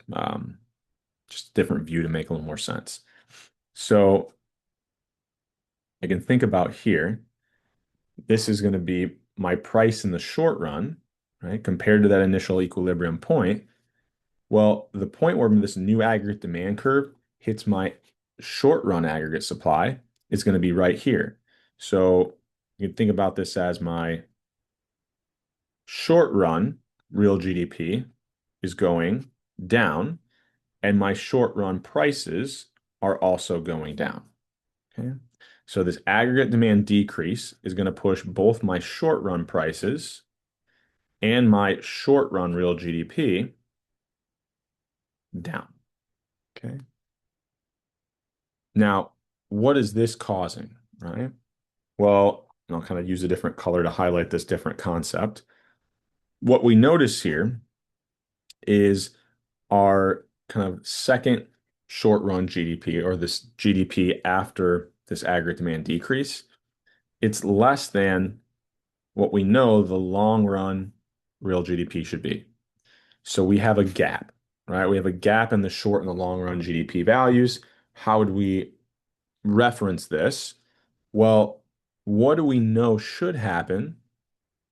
just a different view to make a little more sense. So I can think about here, this is going to be my price in the short run, right? Compared to that initial equilibrium point. Well, the point where this new aggregate demand curve hits my short run aggregate supply is going to be right here. So you can think about this as my short run real GDP is going down, and my short run prices are also going down. Okay. So this aggregate demand decrease is going to push both my short run prices and my short run real GDP down. Okay. Now, what is this causing, right? Well, I'll kind of use a different color to highlight this different concept. What we notice here is our kind of second short run GDP, or this GDP after this aggregate demand decrease. It's less than what we know the long run real GDP should be. So we have a gap, right? We have a gap in the short and the long run GDP values. How would we reference this? Well, what do we know should happen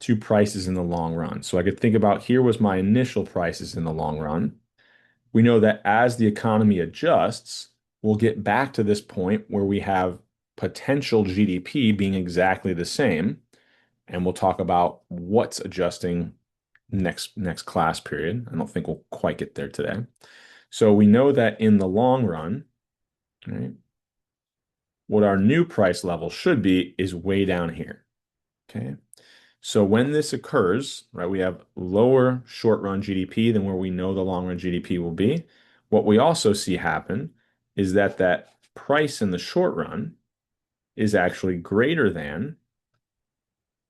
to prices in the long run? So I could think about here was my initial prices in the long run. We know that as the economy adjusts, we'll get back to this point where we have potential GDP being exactly the same. And we'll talk about what's adjusting next class period. I don't think we'll quite get there today. So we know that in the long run, right, what our new price level should be is way down here. Okay. So when this occurs, right, we have lower short run GDP than where we know the long run GDP will be. What we also see happen is that that price in the short run is actually greater than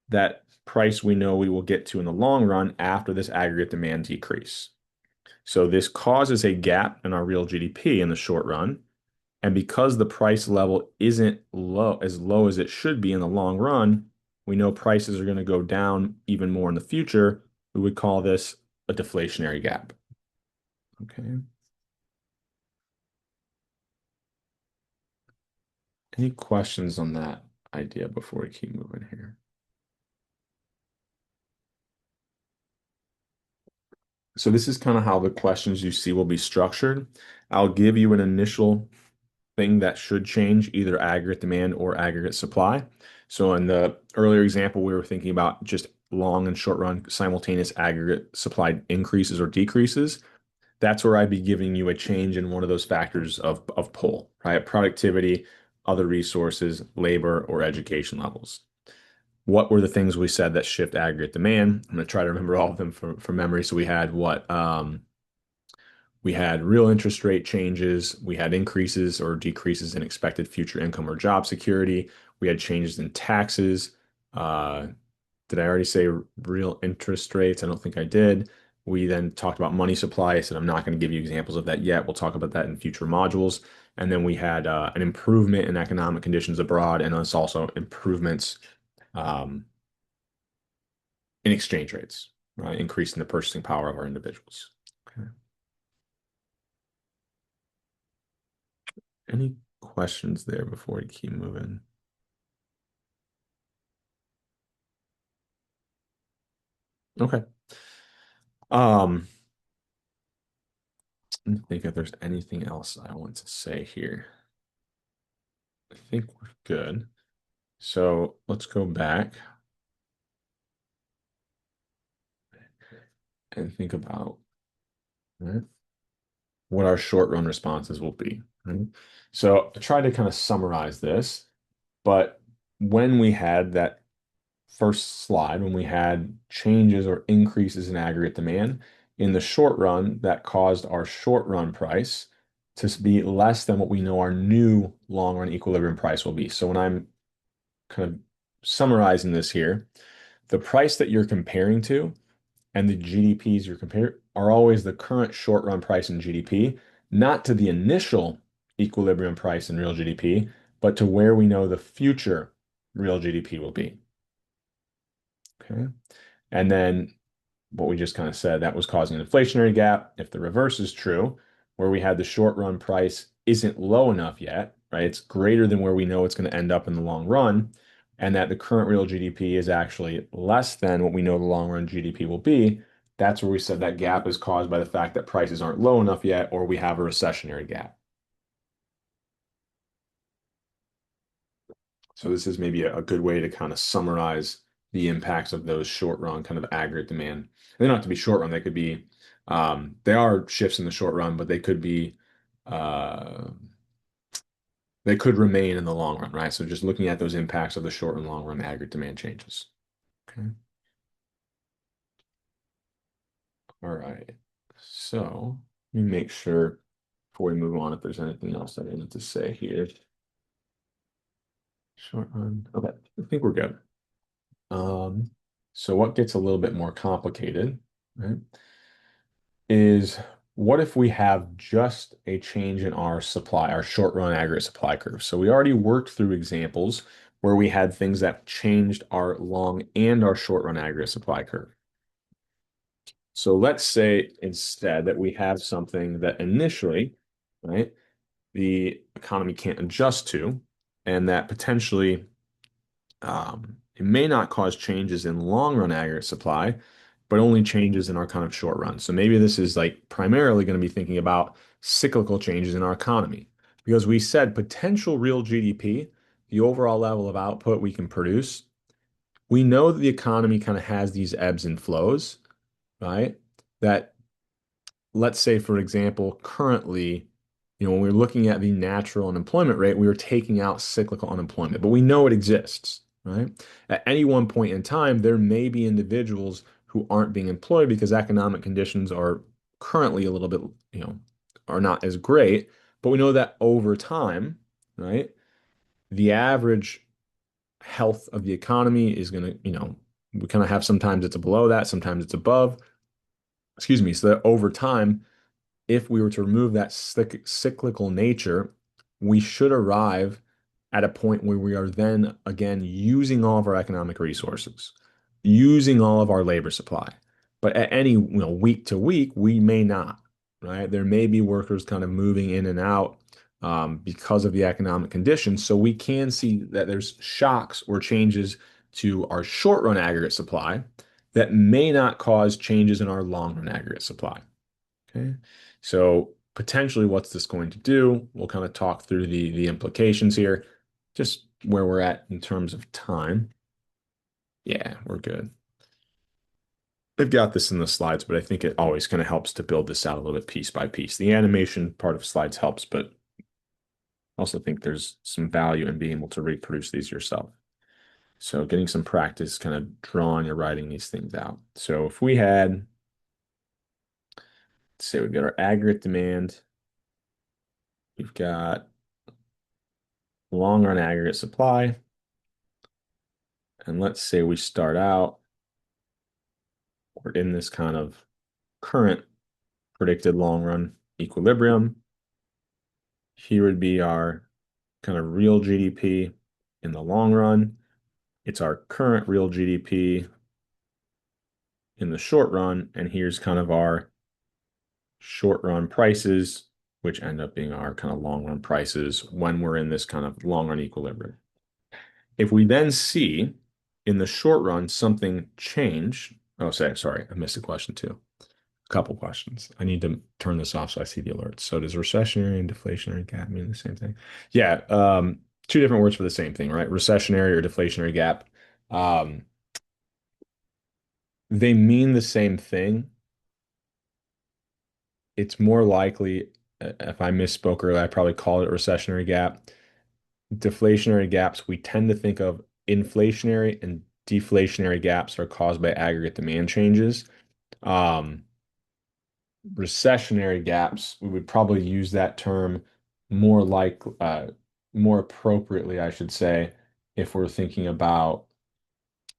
that price we know we will get to in the long run after this aggregate demand decrease. So this causes a gap in our real GDP in the short run. And because the price level isn't low as it should be in the long run, we know prices are going to go down even more in the future. We would call this a deflationary gap. Okay. Any questions on that idea before we keep moving here? So this is kind of how the questions you see will be structured. I'll give you an initial thing that should change, either aggregate demand or aggregate supply. So in the earlier example, we were thinking about just long and short run simultaneous aggregate supply increases or decreases. That's where I'd be giving you a change in one of those factors of pull, right? Productivity, other resources, labor, or education levels. What were the things we said that shift aggregate demand? I'm going to try to remember all of them from memory. So we had what? We had real interest rate changes. We had increases or decreases in expected future income or job security. We had changes in taxes. Uh, did I already say real interest rates? I don't think I did. We then talked about money supply. I said I'm not going to give you examples of that yet. We'll talk about that in future modules. And then we had an improvement in economic conditions abroad, and it's also improvements um, in exchange rates, right? Increasing the purchasing power of our individuals. Okay. Any questions there before we keep moving? Okay. Um, let me think if there's anything else I want to say here. I think we're good. So let's go back and think about, right, what our short run responses will be. Right? So I tried to kind of summarize this, but when we had that first slide when we had changes or increases in aggregate demand in the short run that caused our short run price to be less than what we know our new long run equilibrium price will be. So when I'm kind of summarizing this here, the price that you're comparing to and the GDPs you're comparing are always the current short run price in GDP, not to the initial equilibrium price in real GDP, but to where we know the future real GDP will be. Okay. And then what we just kind of said, that was causing an inflationary gap. If the reverse is true, where we had the short run price isn't low enough yet, right? It's greater than where we know it's going to end up in the long run, and that the current real GDP is actually less than what we know the long run GDP will be. That's where we said that gap is caused by the fact that prices aren't low enough yet, or we have a recessionary gap. So this is maybe a good way to kind of summarize the impacts of those short run kind of aggregate demand. They don't have to be short run. They could be, they are shifts in the short run, but they could be, uh, they could remain in the long run, right? So just looking at those impacts of the short and long run aggregate demand changes. Okay. All right. So let me make sure before we move on if there's anything else that I need to say here. Short run. Okay. I think we're good. Um, so what gets a little bit more complicated, right, is what if we have just a change in our supply, our short run aggregate supply curve? So we already worked through examples where we had things that changed our long and our short run aggregate supply curve. So let's say instead that we have something that initially, right, the economy can't adjust to, and that potentially it may not cause changes in long run aggregate supply, but only changes in our kind of short run. So maybe this is like primarily going to be thinking about cyclical changes in our economy because we said potential real GDP, the overall level of output we can produce. We know that the economy kind of has these ebbs and flows, right? That let's say, for example, currently, when we're looking at the natural unemployment rate, we were taking out cyclical unemployment, but we know it exists, right? At any one point in time, there may be individuals who aren't being employed because economic conditions are currently a little bit, are not as great, but we know that over time, right, the average health of the economy is going to, we kind of have sometimes it's below that, sometimes it's above, excuse me, so that over time, if we were to remove that cyclical nature, we should arrive at a point where we are then again using all of our economic resources, using all of our labor supply. But at any, week to week, we may not, right? There may be workers kind of moving in and out because of the economic conditions. So we can see that there's shocks or changes to our short run aggregate supply that may not cause changes in our long run aggregate supply. Okay. So potentially what's this going to do? We'll kind of talk through the implications here, just where we're at in terms of time. Yeah, we're good. I've got this in the slides, but I think it always kind of helps to build this out a little bit piece by piece. The animation part of slides helps, but I also think there's some value in being able to reproduce these yourself. So getting some practice kind of drawing or writing these things out. So if we had, let's say we've got our aggregate demand, we've got long run aggregate supply. And let's say we start out, we're in this kind of current predicted long run equilibrium. Here would be our kind of real GDP in the long run. It's our current real GDP in the short run. And here's kind of our short run prices, which end up being our kind of long run prices when we're in this kind of long run equilibrium. If we then see in the short run something change, sorry, I missed a question too. A couple questions. I need to turn this off so I see the alerts. So does recessionary and deflationary gap mean the same thing? Yeah, two different words for the same thing, right? Recessionary or deflationary gap. They mean the same thing. It's more likely, if I misspoke earlier, I probably called it recessionary gap. Deflationary gaps, we tend to think of inflationary and deflationary gaps are caused by aggregate demand changes. Um, Recessionary gaps, we would probably use that term more like more appropriately, I should say, if we're thinking about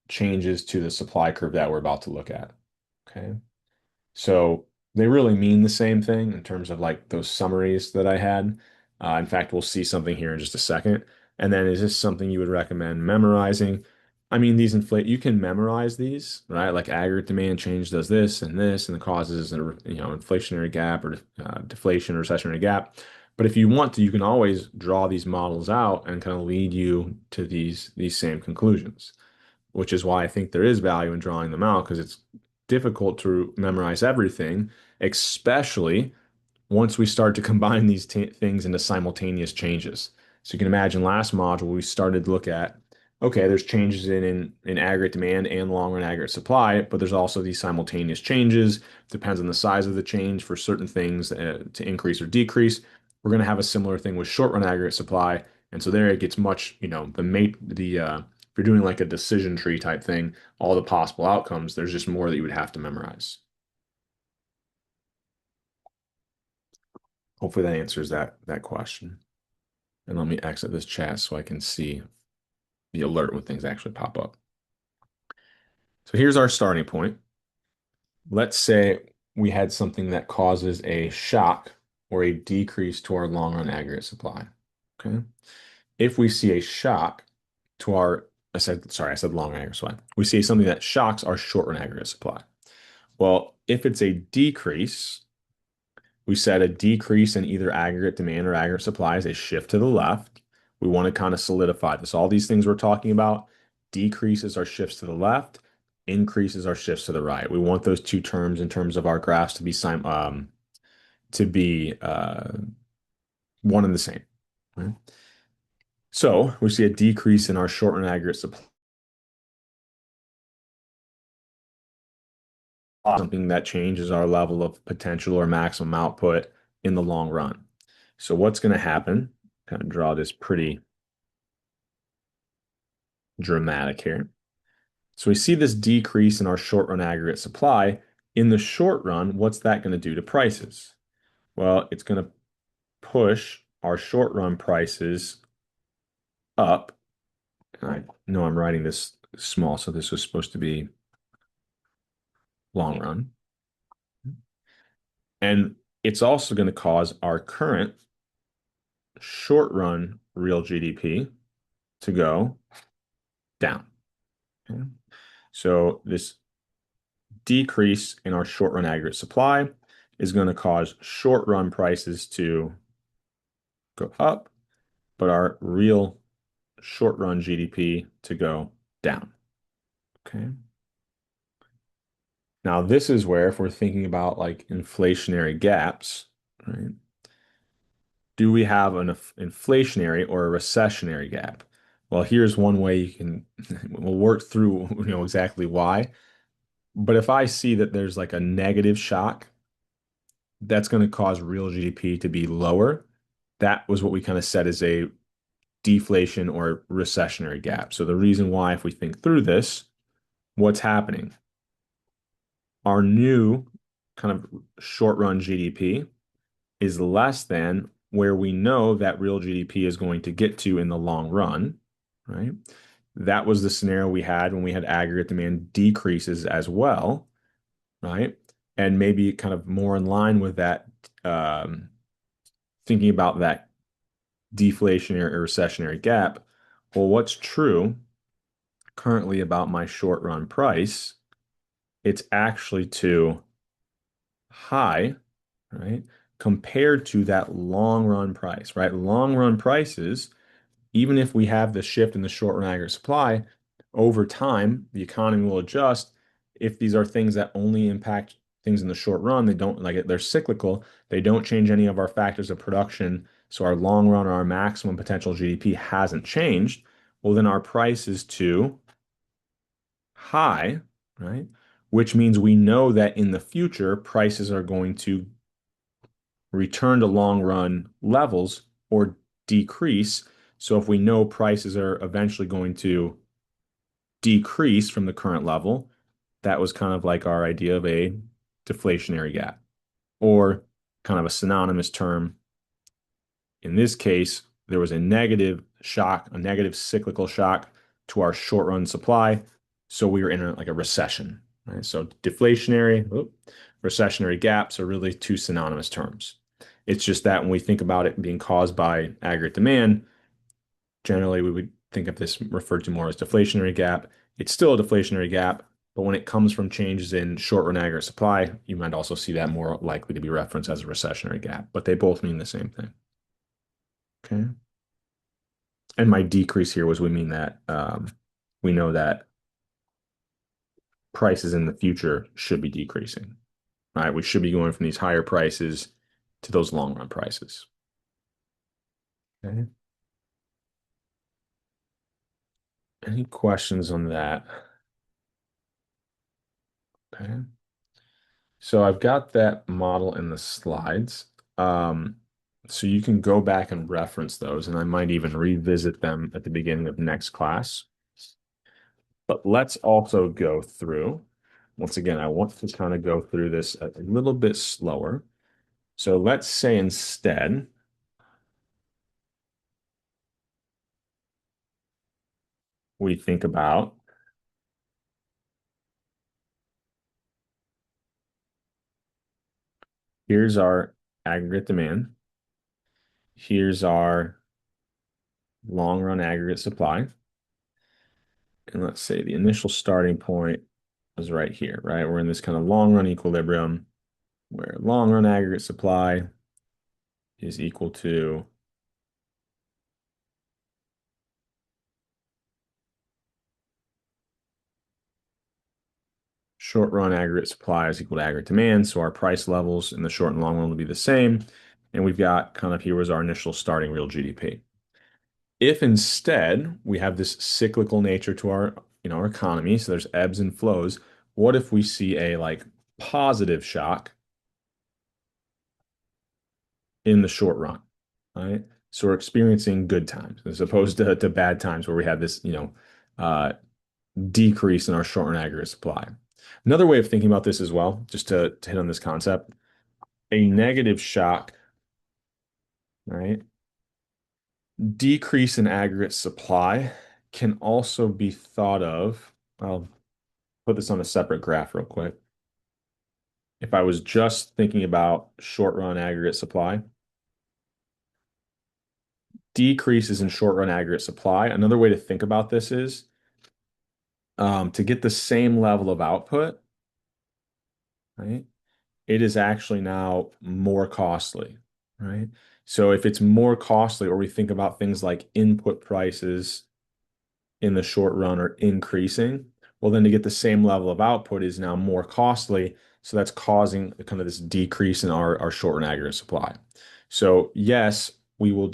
changes to the supply curve that we're about to look at. Okay. So they really mean the same thing in terms of like those summaries that I had. In fact, we'll see something here in just a second. And then is this something you would recommend memorizing? I mean, these inflate, you can memorize these, right? Like aggregate demand change does this, and the causes, and inflationary gap or deflation or recessionary gap. But if you want to, you can always draw these models out and kind of lead you to these same conclusions, which is why I think there is value in drawing them out because it's difficult to memorize everything, especially once we start to combine these things into simultaneous changes. So you can imagine last module we started to look at, okay, there's changes in aggregate demand and long run aggregate supply, but there's also these simultaneous changes. Depends on the size of the change for certain things to increase or decrease. We're going to have a similar thing with short run aggregate supply. And so there it gets much, if you're doing like a decision tree type thing, all the possible outcomes, there's just more that you would have to memorize. Hopefully that answers that question. And let me exit this chat so I can see the alert when things actually pop up. So here's our starting point. Let's say we had something that causes a shock or a decrease to our long run aggregate supply. Okay. If we see a shock to I said long run aggregate supply. We see something that shocks our short run aggregate supply. Well, if it's a decrease, we said a decrease in either aggregate demand or aggregate supply is a shift to the left. We want to kind of solidify this. All these things we're talking about, decreases our shifts to the left, increases our shifts to the right. We want those two terms in terms of our graphs to be one and the same. Right? So we see a decrease in our short run aggregate supply, something that changes our level of potential or maximum output in the long run. So what's going to happen? Kind of draw this pretty dramatic here. So we see this decrease in our short run aggregate supply. In the short run, what's that going to do to prices? Well, it's going to push our short run prices up. And I know I'm writing this small, so this was supposed to be long run. And it's also going to cause our current short run real GDP to go down. Okay. So this decrease in our short run aggregate supply is going to cause short run prices to go up, but our real short run GDP to go down. Okay. Now, this is where, if we're thinking about like inflationary gaps, right? Do we have an inflationary or a recessionary gap? Well, here's one way you can, we'll work through, exactly why. But if I see that there's like a negative shock, that's going to cause real GDP to be lower. That was what we kind of said as a deflation or recessionary gap. So the reason why, if we think through this, what's happening? Our new kind of short run GDP is less than where we know that real GDP is going to get to in the long run, right? That was the scenario we had when we had aggregate demand decreases as well, right? And maybe kind of more in line with that, thinking about that deflationary or recessionary gap. Well, what's true currently about my short run price? It's actually too high, right? Compared to that long run price, right? Long run prices, even if we have the shift in the short run aggregate supply, over time, the economy will adjust. If these are things that only impact things in the short run, they don't like it, they're cyclical, they don't change any of our factors of production. So our long run or our maximum potential GDP hasn't changed. Well, then our price is too high, right? Which means we know that in the future, prices are going to return to long run levels or decrease. So if we know prices are eventually going to decrease from the current level, that was kind of like our idea of a deflationary gap, or kind of a synonymous term. In this case, there was a negative shock, a negative cyclical shock to our short run supply. So we were in like a recession, right? So deflationary, recessionary gaps are really two synonymous terms. It's just that when we think about it being caused by aggregate demand, generally we would think of this referred to more as deflationary gap. It's still a deflationary gap, but when it comes from changes in short run aggregate supply, you might also see that more likely to be referenced as a recessionary gap, but they both mean the same thing. Okay. And my decrease here was we mean that we know that prices in the future should be decreasing, right? We should be going from these higher prices to those long run prices. Okay. Any questions on that? Okay. So I've got that model in the slides. Um, so you can go back and reference those, and I might even revisit them at the beginning of next class. But let's also go through, once again, I want to kind of go through this a little bit slower. So let's say instead, we think about here's our aggregate demand. Here's our long run aggregate supply. And let's say the initial starting point is right here, right? We're in this kind of long run equilibrium where long run aggregate supply is equal to short run aggregate supply is equal to aggregate demand. So our price levels in the short and long run will be the same. And we've got kind of here was our initial starting real GDP. If instead we have this cyclical nature to our economy, so there's ebbs and flows, what if we see a like positive shock in the short run, right? So we're experiencing good times as opposed to bad times where we have this, decrease in our short run aggregate supply. Another way of thinking about this as well, just to hit on this concept, a negative shock, right? Decrease in aggregate supply can also be thought of. I'll put this on a separate graph real quick. If I was just thinking about short run aggregate supply, decreases in short run aggregate supply, another way to think about this is to get the same level of output, right? It is actually now more costly, right? So if it's more costly, or we think about things like input prices in the short run are increasing, well, then to get the same level of output is now more costly. So that's causing kind of this decrease in our short run aggregate supply. So yes, we will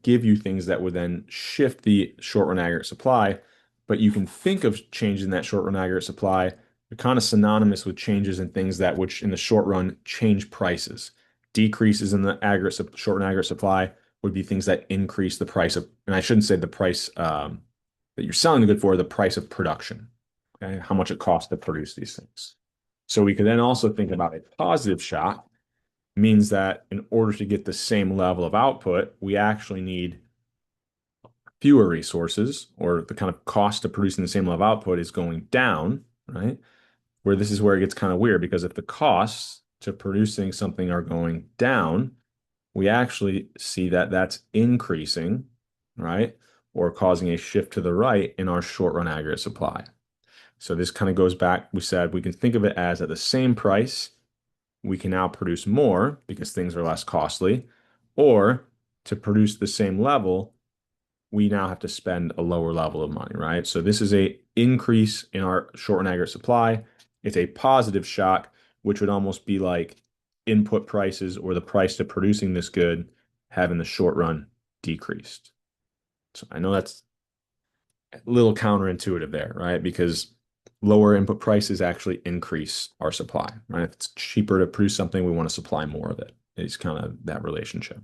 give you things that would then shift the short run aggregate supply, but you can think of changes in that short run aggregate supply. They're kind of synonymous with changes in things that which in the short run change prices. Decreases in the aggregate short run aggregate supply would be things that increase the price of, and I shouldn't say the price that you're selling the good for, the price of production, okay? How much it costs to produce these things. So we could then also think about a positive shock means that in order to get the same level of output, we actually need fewer resources, or the kind of cost of producing the same level of output is going down, right? Where this is where it gets kind of weird, because if the costs to producing something are going down, we actually see that that's increasing, right? Or causing a shift to the right in our short run aggregate supply. So this kind of goes back, we said we can think of it as at the same price, we can now produce more because things are less costly, or to produce the same level, we now have to spend a lower level of money, right? So this is a increase in our short run aggregate supply. It's a positive shock, which would almost be like input prices or the price to producing this good have in the short run decreased. So I know that's a little counterintuitive there, right? Because lower input prices actually increase our supply, right? If it's cheaper to produce something, we want to supply more of it. It's kind of that relationship.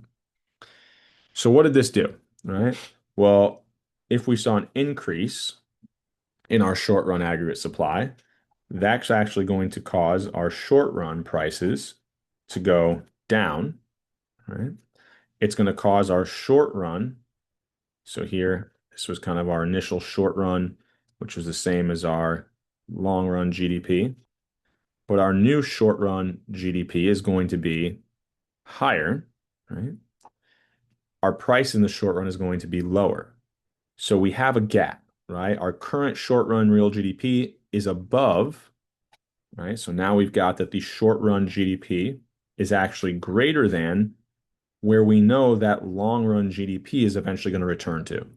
So what did this do, right? Well, if we saw an increase in our short run aggregate supply, that's actually going to cause our short run prices to go down, right? It's going to cause our short run. So here, this was kind of our initial short run, which was the same as our long run GDP. But our new short run GDP is going to be higher, right? Our price in the short run is going to be lower. So we have a gap, right? Our current short run real GDP is above, right? So now we've got that the short run GDP is actually greater than where we know that long run GDP is eventually going to return to.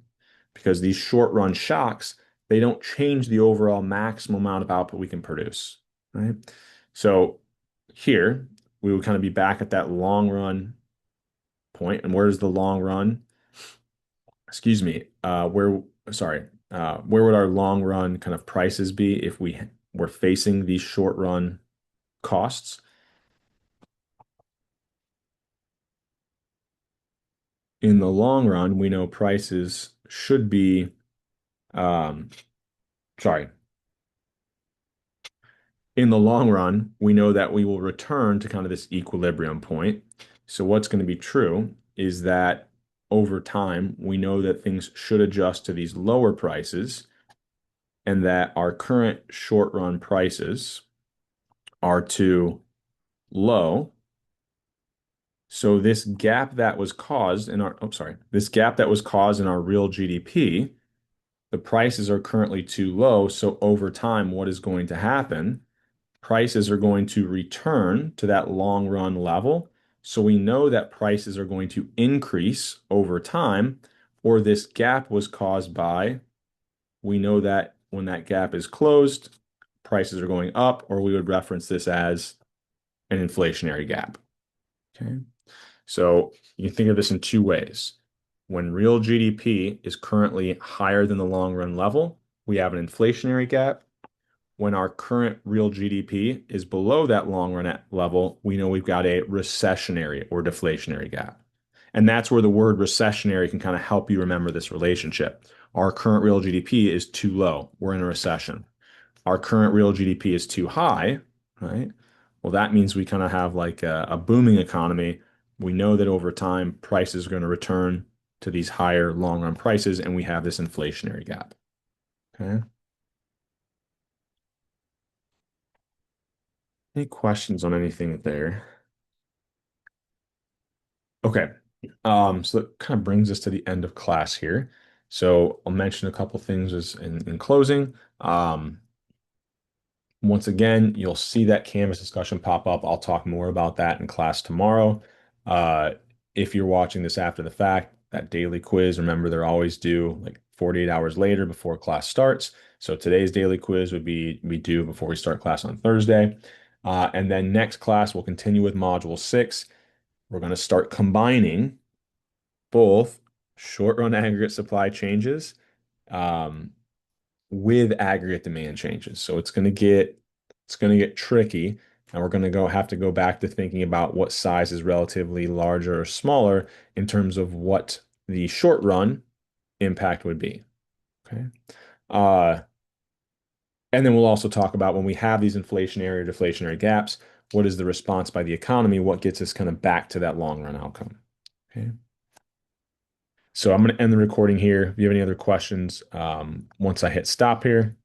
Because these short run shocks, they don't change the overall maximum amount of output we can produce, right? So here we would kind of be back at that long run point. And where's the long run? Excuse me, where would our long run kind of prices be if we were facing these short run costs? In the long run, we know prices should be, um, sorry, in the long run, we know that we will return to kind of this equilibrium point. So what's going to be true is that over time, we know that things should adjust to these lower prices and that our current short run prices are too low. So this gap that was caused in our, this gap that was caused in our real GDP, the prices are currently too low. So over time, what is going to happen? Prices are going to return to that long run level. So we know that prices are going to increase over time, or this gap was caused by, we know that when that gap is closed, prices are going up, or we would reference this as an inflationary gap. Okay. So you can think of this in two ways. When real GDP is currently higher than the long run level, we have an inflationary gap. When our current real GDP is below that long run level, we know we've got a recessionary or deflationary gap. And that's where the word recessionary can kind of help you remember this relationship. Our current real GDP is too low. We're in a recession. Our current real GDP is too high, right? Well, that means we kind of have like a booming economy. We know that over time, prices are going to return to these higher long run prices, and we have this inflationary gap. Okay. Any questions on anything there? Okay. So that kind of brings us to the end of class here. So I'll mention a couple things as in closing. Once again, you'll see that Canvas discussion pop up. I'll talk more about that in class tomorrow. Uh, if you're watching this after the fact, that daily quiz, remember they're always due like 48 hours later before class starts. So today's daily quiz would be due before we start class on Thursday. And then next class, we'll continue with module 6. We're going to start combining both short run aggregate supply changes um, with aggregate demand changes. So it's going to get tricky, and we're going to have to go back to thinking about what size is relatively larger or smaller in terms of what the short run impact would be. Okay. Uh, and then we'll also talk about when we have these inflationary or deflationary gaps, what is the response by the economy? What gets us kind of back to that long run outcome? Okay. So I'm going to end the recording here. If you have any other questions, once I hit stop here,